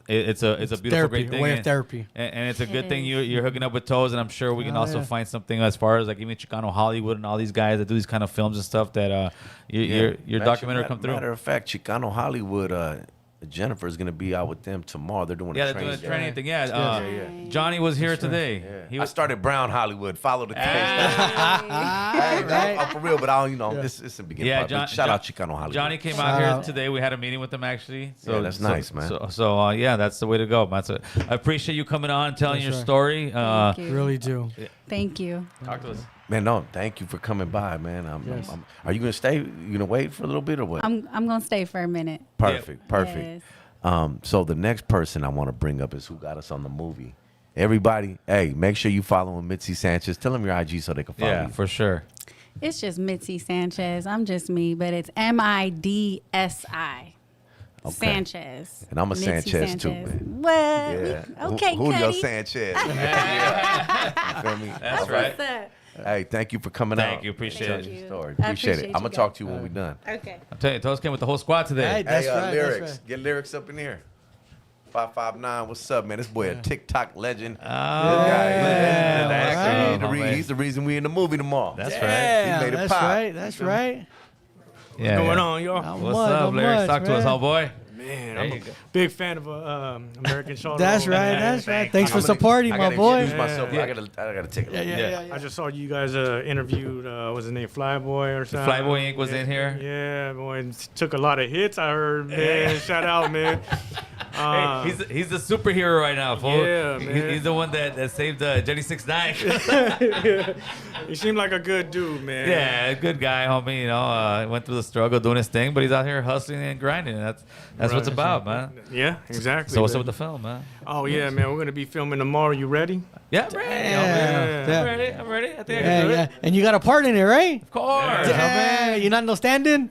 it's a beautiful, therapy, great a thing. way of And- therapy. and it's a good It thing is. you're hooking up with Toes, and I'm sure we can Oh, also yeah. find something as far as like even Chicano Hollywood and all these guys that do these kind of films and stuff that your documentary come through. Matter of fact, Chicano Hollywood, Jennifer is gonna be out with them tomorrow. They're doing Yeah, a they're doing a training. training thing. Yeah, Johnny was here today. Yeah. I started Brown Hollywood. Follow the case. Ah. Hey, I'm for real, but I don't, it's the beginning. Yeah, part, but shout out Chicano Hollywood. Johnny came Shout out here out. today. We had a meeting with him actually. So Yeah, that's nice, man. So yeah, that's the way to go. I appreciate you coming on and telling your right. story. Thank you. Really do. Thank you. Talk to us. Man, no, thank you for coming by, man. Yes. Are you gonna stay? You gonna wait for a little bit or what? I'm gonna stay for a minute. Perfect. Yes. So the next person I want to bring up is who got us on the movie. Everybody, hey, make sure you following Mitzi Sanchez. Tell them your IG so they can follow Yeah, you. for sure. It's just Mitzi Sanchez. I'm just me, but it's MIDSI. Okay. Sanchez. And I'm a Mitzi Sanchez too, Sanchez. man. What? Yeah. Okay, Julio Cuddy. Sanchez. Yeah. You feel me? That's All right. What's up? Hey, thank you for coming out. Thank you. Appreciate Tell it. your you. story. I Appreciate it. appreciate I'm gonna you talk guys. to you when we're done. Okay. I'm telling you, Toes came with the whole squad today. Hey, That's right, that's lyrics. right. Get lyrics up in here. 559. What's up, man? This boy a TikTok legend. Oh, Good guy. man. That's That's the cool, reason- man. he's the reason we in the movie tomorrow. That's right. Yeah, He made it that's pop. right. That's right. Yeah, Going yeah. on, y'all? Not What's much, up, not Lyrics? much, Talk to us, man. homeboy. Man, There I'm you a go. big fan of American Solo. That's right. Man, That's right. thank Thanks you. for supporting, I my gotta boy. introduce myself. Yeah. I gotta take a look. Yeah. I just saw you guys interviewed, what's his name, Flyboy or something. Flyboy Inc. was in here. Yeah, boy, and took a lot of hits, I heard, man. Shout out, man. Hey, he's the superhero right now, fool. Yeah, man. He's the one that saved Jenny 6ix9ine. He seemed like a good dude, man. Yeah, good guy, homie. You know, went through the struggle doing his thing, but he's out here hustling and grinding. That's what it's Right. about, man. Yeah, exactly. So what's up man. with the film, man? Oh, yeah, man. We're going to be filming tomorrow. You ready? Yeah, I'm ready. Yeah. I'm ready. I'm ready. I think I Yeah, can do yeah. it. And you got a part in it, right? Of course. Yeah. You not no standing?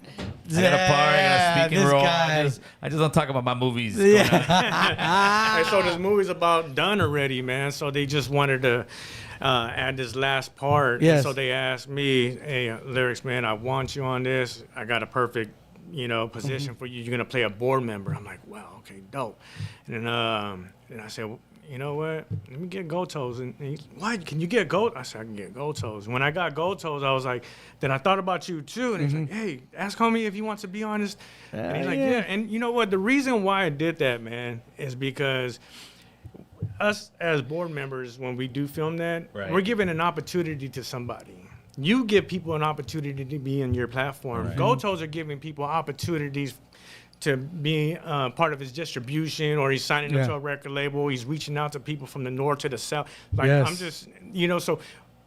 I got a part. I got a speaking this role. guy. I just don't talk about my movies. Yeah. Hey, so this movie's about done already, man. So they just wanted to add this last part. Yes. And so they asked me, hey, Lyrics, man, I want you on this. I got a perfect, position for you. You're going to play a board member. I'm like, wow, okay, dope. And then I said, well, you know what? Let me get Gold Toes. And he's, what? Can you get Gold? I said, I can get Gold Toes. When I got Gold Toes, I was like, then I thought about you too. And he's like, hey, ask homie if he wants to be on this. And he's like, yeah. yeah. And you know what? The reason why I did that, man, is because us as board members, when we do film that, Right. we're giving an opportunity to somebody. You give people an opportunity to be in your platform. Right. Gold Toes are giving people opportunities to be part of his distribution, or he's signing Yeah. into a record label. He's reaching out to people from the north to the south. Like Yes. I'm just, so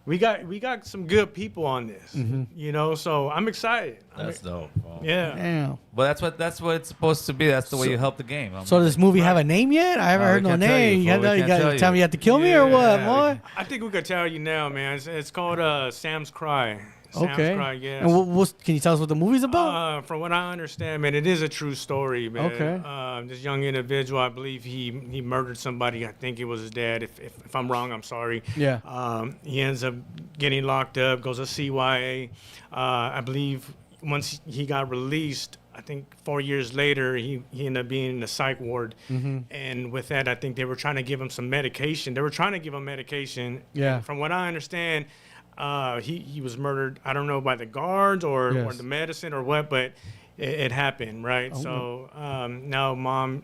we got some good people on this, you know. So I'm excited. That's dope. Yeah. Damn. Well, that's what it's supposed to be. That's the way you help the game. So does this movie have a name yet? I haven't heard we no can't tell you, name. You fool. We can't got tell to tell you. me you have to kill me or what, boy? I think we could tell you now, man. It's called Sam's Cry. Sam's Okay. Cry, yes. And can you tell us what the movie's about? From what I understand, man, it is a true story, man. Okay. This young individual, I believe he murdered somebody. I think it was his dad. If I'm wrong, I'm sorry. Yeah. He ends up getting locked up, goes to CYA. I believe once he got released, I think 4 years later, he ended up being in the psych ward. And with that, I think they were trying to give him some medication. They were trying to give him medication. Yeah. And from what I understand, he was murdered. I don't know by the guards or the medicine or what, but it happened, right? Oh. So now mom,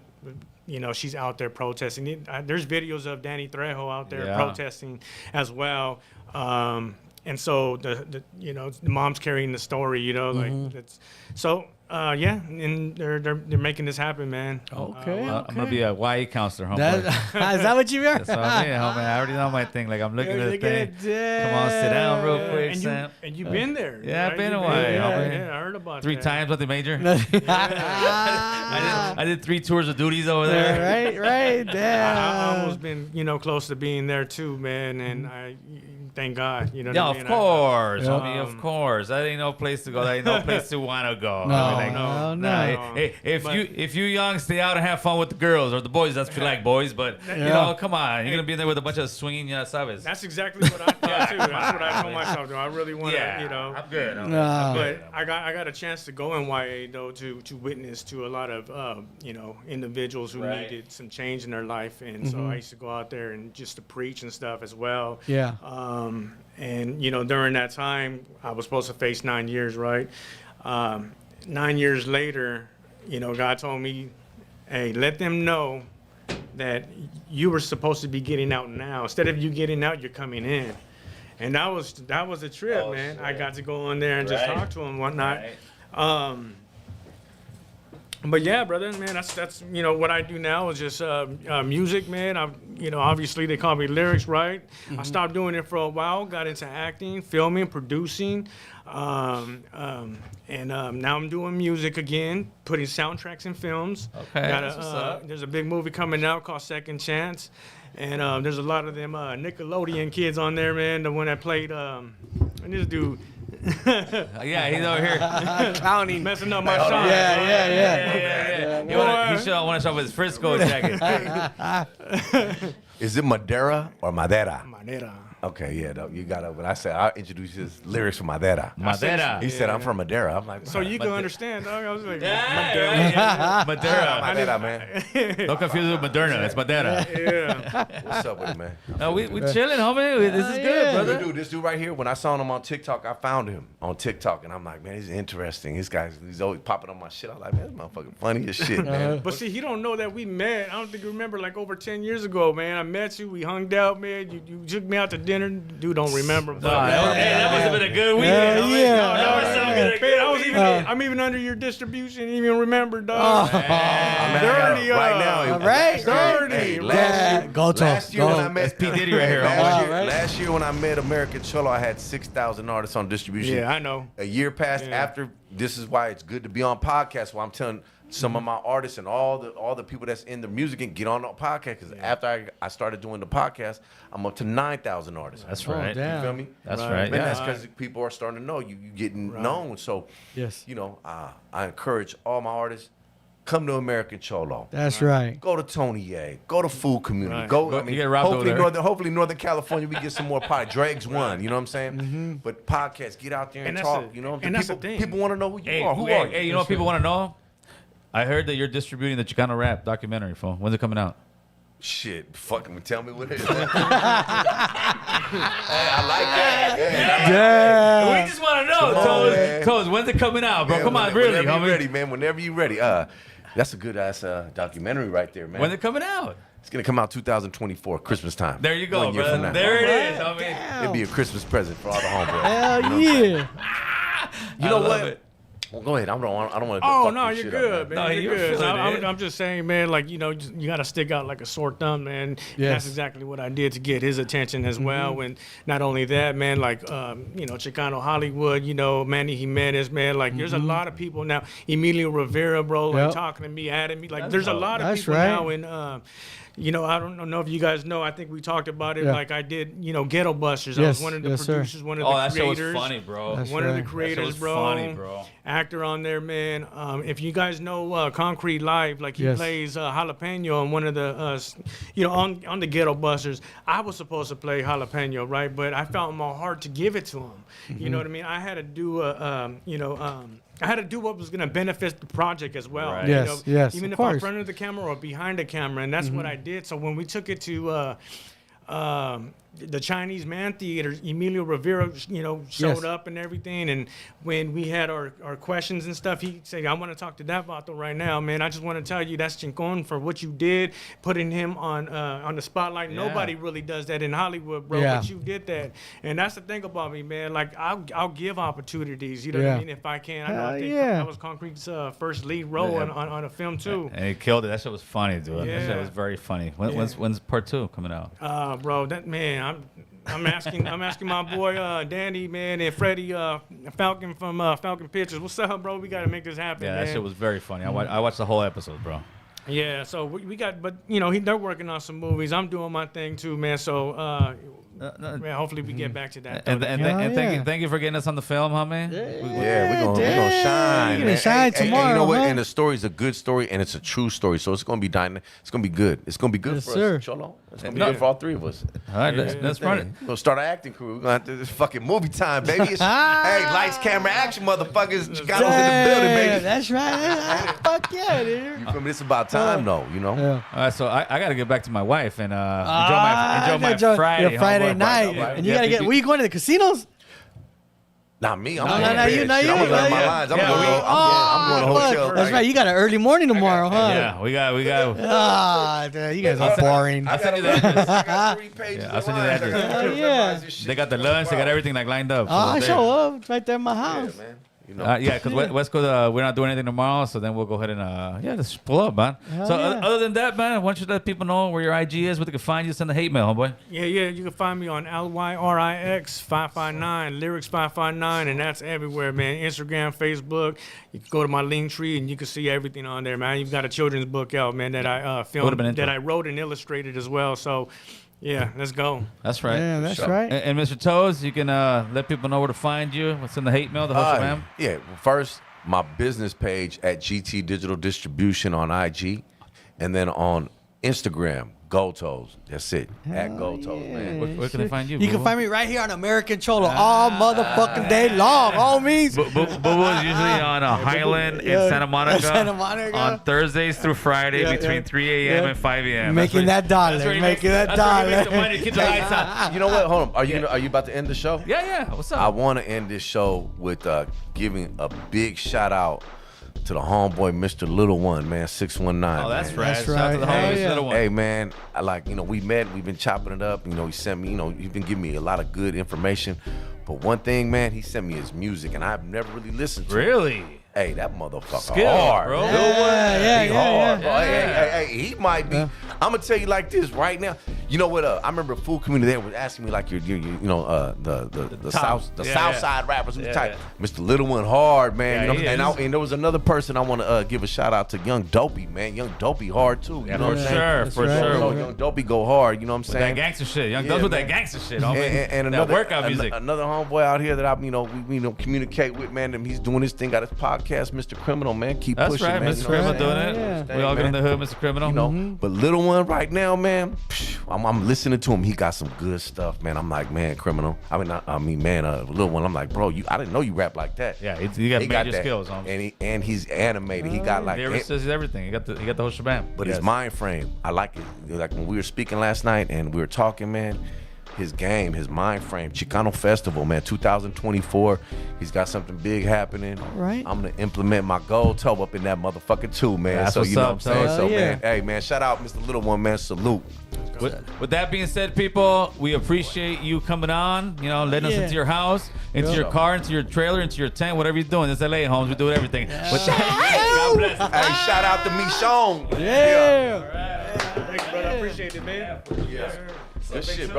you know, she's out there protesting. There's videos of Danny Trejo out there protesting as well. And so the mom's carrying the story, you know, like it's so. And they're making this happen, man. Okay. I'm gonna be a YA counselor, homie. Is that what you are? That's what I mean, homie. I already know my thing. Like I'm looking at the thing. Come on, sit down real quick, Sam. And you've been there. Yeah, right? I've been You've a while. Yeah, homie. I heard about 3 that. times with the major. I did 3 tours of duties over there. Right. I Damn. almost been, close to being there too, man. And I thank God, you know. Yeah, what I of mean? course, homie, of course. That ain't no place to go. That ain't no place to want to go. No. Hey, if you young, stay out and have fun with the girls or the boys. That's what you like, boys. But you know, come on, you're gonna be in there with a bunch of swinging, sabes. That's exactly what I thought too. That's what I told myself. I really want to, I'm good. But I got a chance to go in YA though to witness to a lot of individuals who needed some change in their life, and so I used to go out there and just to preach and stuff as well. Yeah. And during that time, I was supposed to face 9 years, right? 9 years later, God told me, hey, let them know that you were supposed to be getting out now. Instead of you getting out, you're coming in. And that was a trip, man. Shit. I got to go in there and just talk to him and whatnot. Right. But yeah, brother, man, that's what I do now is just music, man. Obviously they call me lyrics, right? I stopped doing it for a while, got into acting, filming, producing, and now I'm doing music again, putting soundtracks in films. Okay, there's a big movie coming out called Second Chance, and there's a lot of them Nickelodeon kids on there, man. The one that played this dude. Yeah, he's over here clowning, messing up my song. Yeah. He should want to show up with his Frisco jacket. Is it Madera or Madera? Madera. Okay, yeah, you got to. When I said I introduced his lyrics from Madera. Madera. He said I'm from Madera. I'm like, so you can understand, dog. I was like, Madera, Madera, man. Don't confuse it with Moderna. It's Madera. Yeah. What's up with it, man? No, we chilling, homie. This is good, brother. This dude right here. When I saw him on TikTok, I found him on TikTok, and I'm like, man, he's interesting. He's always popping on my shit. I'm like, man, this motherfucking funny as shit, man. But see, he don't know that we met. I don't think you remember. Like over 10 years ago, man. I met you. We hung out, man. You took me out to dinner. Dude, don't remember. But that must have been a good weekend. I'm even under your distribution. Even remember, dog. Dirty, right now. Dirty. Last year when I met P. Diddy right here. Last year when I met American Cholo, I had 6,000 artists on distribution. Yeah, I know. A year passed after. This is why it's good to be on podcasts. While I'm telling some of my artists and all the people that's in the music and get on the podcast. Because after I started doing the podcast, I'm up to 9,000 artists. That's right. You feel me? That's right. And that's because people are starting to know you getting known. So, yes, I encourage all my artists. Come to American Cholo. That's right. Go to Tony Ye. Go to Food Community. Right. Go. You get robbed over there. Hopefully Northern California, we get some more pie. Dregs one. You know what I'm saying? But podcasts, get out there and talk. And that's the thing. People want to know who you are. Who are you? Hey, you know what people want to know? I heard that you're distributing the Chicano Rap documentary, fool. When's it coming out? Shit, fucking tell me what it is. Hey, I like that. We just want to know. Toes, when's it coming out, bro? Come on, really, whenever homie. you ready, man. Whenever you ready. That's a good ass documentary right there, man. When's it coming out? It's gonna come out 2024, Christmas time. There you go, 1 year from bro. now. There it is, homie. It'd be a Christmas present for all the homeboys. Hell You know what I'm saying? yeah. You know I love what? it. Well, go ahead. I don't want to. Oh no, you're good, up, man. No, You're you're good. feeling it. I'm just saying, man. Like you got to stick out like a sore thumb, man. Yes. That's exactly what I did to get his attention as well. And not only that, man. Like Chicano Hollywood. Manny Jimenez, man. Like there's a lot of people now. Emilio Rivera, bro. Like Yep. talking to me, adding me. Like there's a lot of That's people right. now. And I don't know if you guys know. I think we talked about it. Yeah. Like I did. Ghetto Busters. I Yes, was one of the yes, sir. producers, one of Oh, the that show was creators. funny, bro. That's One of the right. creators, was bro. funny, bro. Actor on there, man. If you guys know Concrete Live, like he Yes. plays Jalapeno on one of the, on the Ghetto Busters. I was supposed to play Jalapeno, right? But I felt in my heart to give it to him. You know what I mean? I had to do I had to do what was going to benefit the project as well. Right. Yes, yes, Even of if I'm in course. front of the camera or behind the camera, and that's what I did. So when we took it to the Chinese Man Theater, Emilio Rivera, showed Yes. up and everything. And when we had our questions and stuff, he said, I want to talk to that vato right now, man. I just want to tell you that's chincon for what you did, putting him on the spotlight. Yeah. Nobody really does that in Hollywood, bro, Yeah. but you did that. And that's the thing about me, man. Like, I'll give opportunities, you know what Yeah. I mean, if I can. I know, Hell I think yeah. that was Concrete's first lead role Yeah. on a film, too. And he killed it. That shit was funny, dude. That shit Yeah. was very funny. Yeah. When's part 2 coming out? Bro, that man, I'm asking my boy Danny, man, and Freddie Falcon from Falcon Pictures. What's up, bro? We got to make this happen, Yeah, man. that shit was very funny. I watched the whole episode, bro. Yeah, so we got, but they're working on some movies. I'm doing my thing too, man. So man, hopefully we get back to that. And, though. and, Hell and yeah. thank you for getting us on the film, huh, man? Yeah, we're gonna shine. You're gonna man. shine tomorrow, you know what? huh? And the story's a good story, and it's a true story. So it's gonna be it's gonna be good. It's gonna be good Yes, for sir. us, Cholo. It's gonna be Yeah. good for all three of us. All right, let's run it. We're gonna start an acting crew. We're gonna have to this fucking movie time, baby. Hey, lights, camera, action, motherfuckers. Chicago's in the building, Yeah, baby. that's right. Fuck yeah, dude. You feel me? It's about time, though. You know. Yeah. All right, so I got to get back to my wife and enjoy my Friday. Your Friday homeboy. night, right. and you gotta get. Were you going to the casinos? Not me. I'm No, going no, to no, bed. you, no, Shit, you. I'm gonna learn my Yeah. lines. I'm Yeah, going to hotel. That's right. You got an early morning tomorrow, huh? Yeah, we got. Ah, dude, you guys are boring. I'll send you the address. I got 3 pages. I'll send you the address. Yeah. They got the lunch. They got everything like lined up. Oh, I So show up. It's right there in my Yeah, house. man. You know. yeah, because West Coast, we're not doing anything tomorrow, so then we'll go ahead and just pull up, man. Hell So yeah. other than that, man, why don't you let people know where your IG is, where they can find you, send the hate mail, homeboy. Yeah, you can find me on LYRIX 559, Lyrics 559, and that's everywhere, man. Instagram, Facebook. You can go to my link tree and you can see everything on there, man. You've got a children's book out, man, that I Would've filmed, been into that it. I wrote and illustrated as well. So, yeah, let's go. That's right. Yeah, that's Sure. right. And Mr. Toes, you can let people know where to find you. What's in the hate mail, the whole shebang? Yeah, well, first, my business page at GT Digital Distribution on IG, and then on Instagram, Gotoes. That's it. At Gotoes, man. Where can they find you? You can boo-boo? find me right here on American Cholo all motherfucking day long, homies. Boo is usually on Highland in Yeah. Santa Monica, Santa Monica. on Thursdays through Friday Yeah, between yeah. 3 a.m. Yeah. and 5 a.m. Making that dollar, that's where he making makes- that that's where he makes dollar. the money, keep the lights on. You know what? Hold on. Are you about to end the show? Yeah. What's up? I want to end this show with giving a big shout out to the homeboy, Mr. Little One, man, 619. Oh, that's man. right. That's Shout out to the right. homie, Hell Mr. yeah. Little One. Hey man, I like, we met, we've been chopping it up. He sent me, you've been giving me a lot of good information. But one thing, man, he sent me his music, and I've never really listened to it. Really? Hey, that motherfucker Skill, hard, bro. Lil Yeah, One, yeah, he yeah, hard, bro. yeah. Hey, he might be. I'm gonna tell you like this right now. You know what? I remember Food Community there was asking me like the Top. Yeah, South yeah. Side rappers who's Yeah, type. yeah. Mr. Little One hard, man. Yeah, you he know, is. and there was another person I want to give a shout out to, Young Dopey, man. Young Dopey hard too. You Yeah, know what for I'm saying? sure, That's for right. sure. So With Young Dopey go hard. You know what I'm that saying? gangster shit. Young Yeah, Does with that man. gangster shit, homie. And that another workout music. Another homeboy out here that I we communicate with, man. And he's doing his thing, got his podcast, Mr. Criminal, man. Keep That's pushing, right, man. Mr. You know Criminal what I'm doing saying? it. Yeah. We all get in man. the hood, Mr. Criminal. You know, but Little One right now, man, I'm listening to him. He got some good stuff, man. I'm like, man, Criminal. Little One. I'm like, bro, I didn't know you rap like that. Yeah, you got He major that. skills, homie. and he's animated. He got like, Lyricist, everything. He got the whole shebang. but Yes. his mind frame, I like it. Like when we were speaking last night and we were talking, man. his game, his mind frame. Chicano Festival, man, 2024. He's got something big happening. Right. I'm gonna implement my gold toe up in that motherfucker too, man. That's so what's you know up, what I'm saying? Hell So yeah. man, hey man, shout out Mr. Little One, man. Salute. With that being said, people, we appreciate you coming on, letting us Yeah. into your house, into your car, into your trailer, into your tent, whatever you're doing. It's LA, Holmes. We do everything. With God bless. Hey, shout out to Michonne. Yeah. Thanks, brother. I appreciate it, man. Good shit, bro.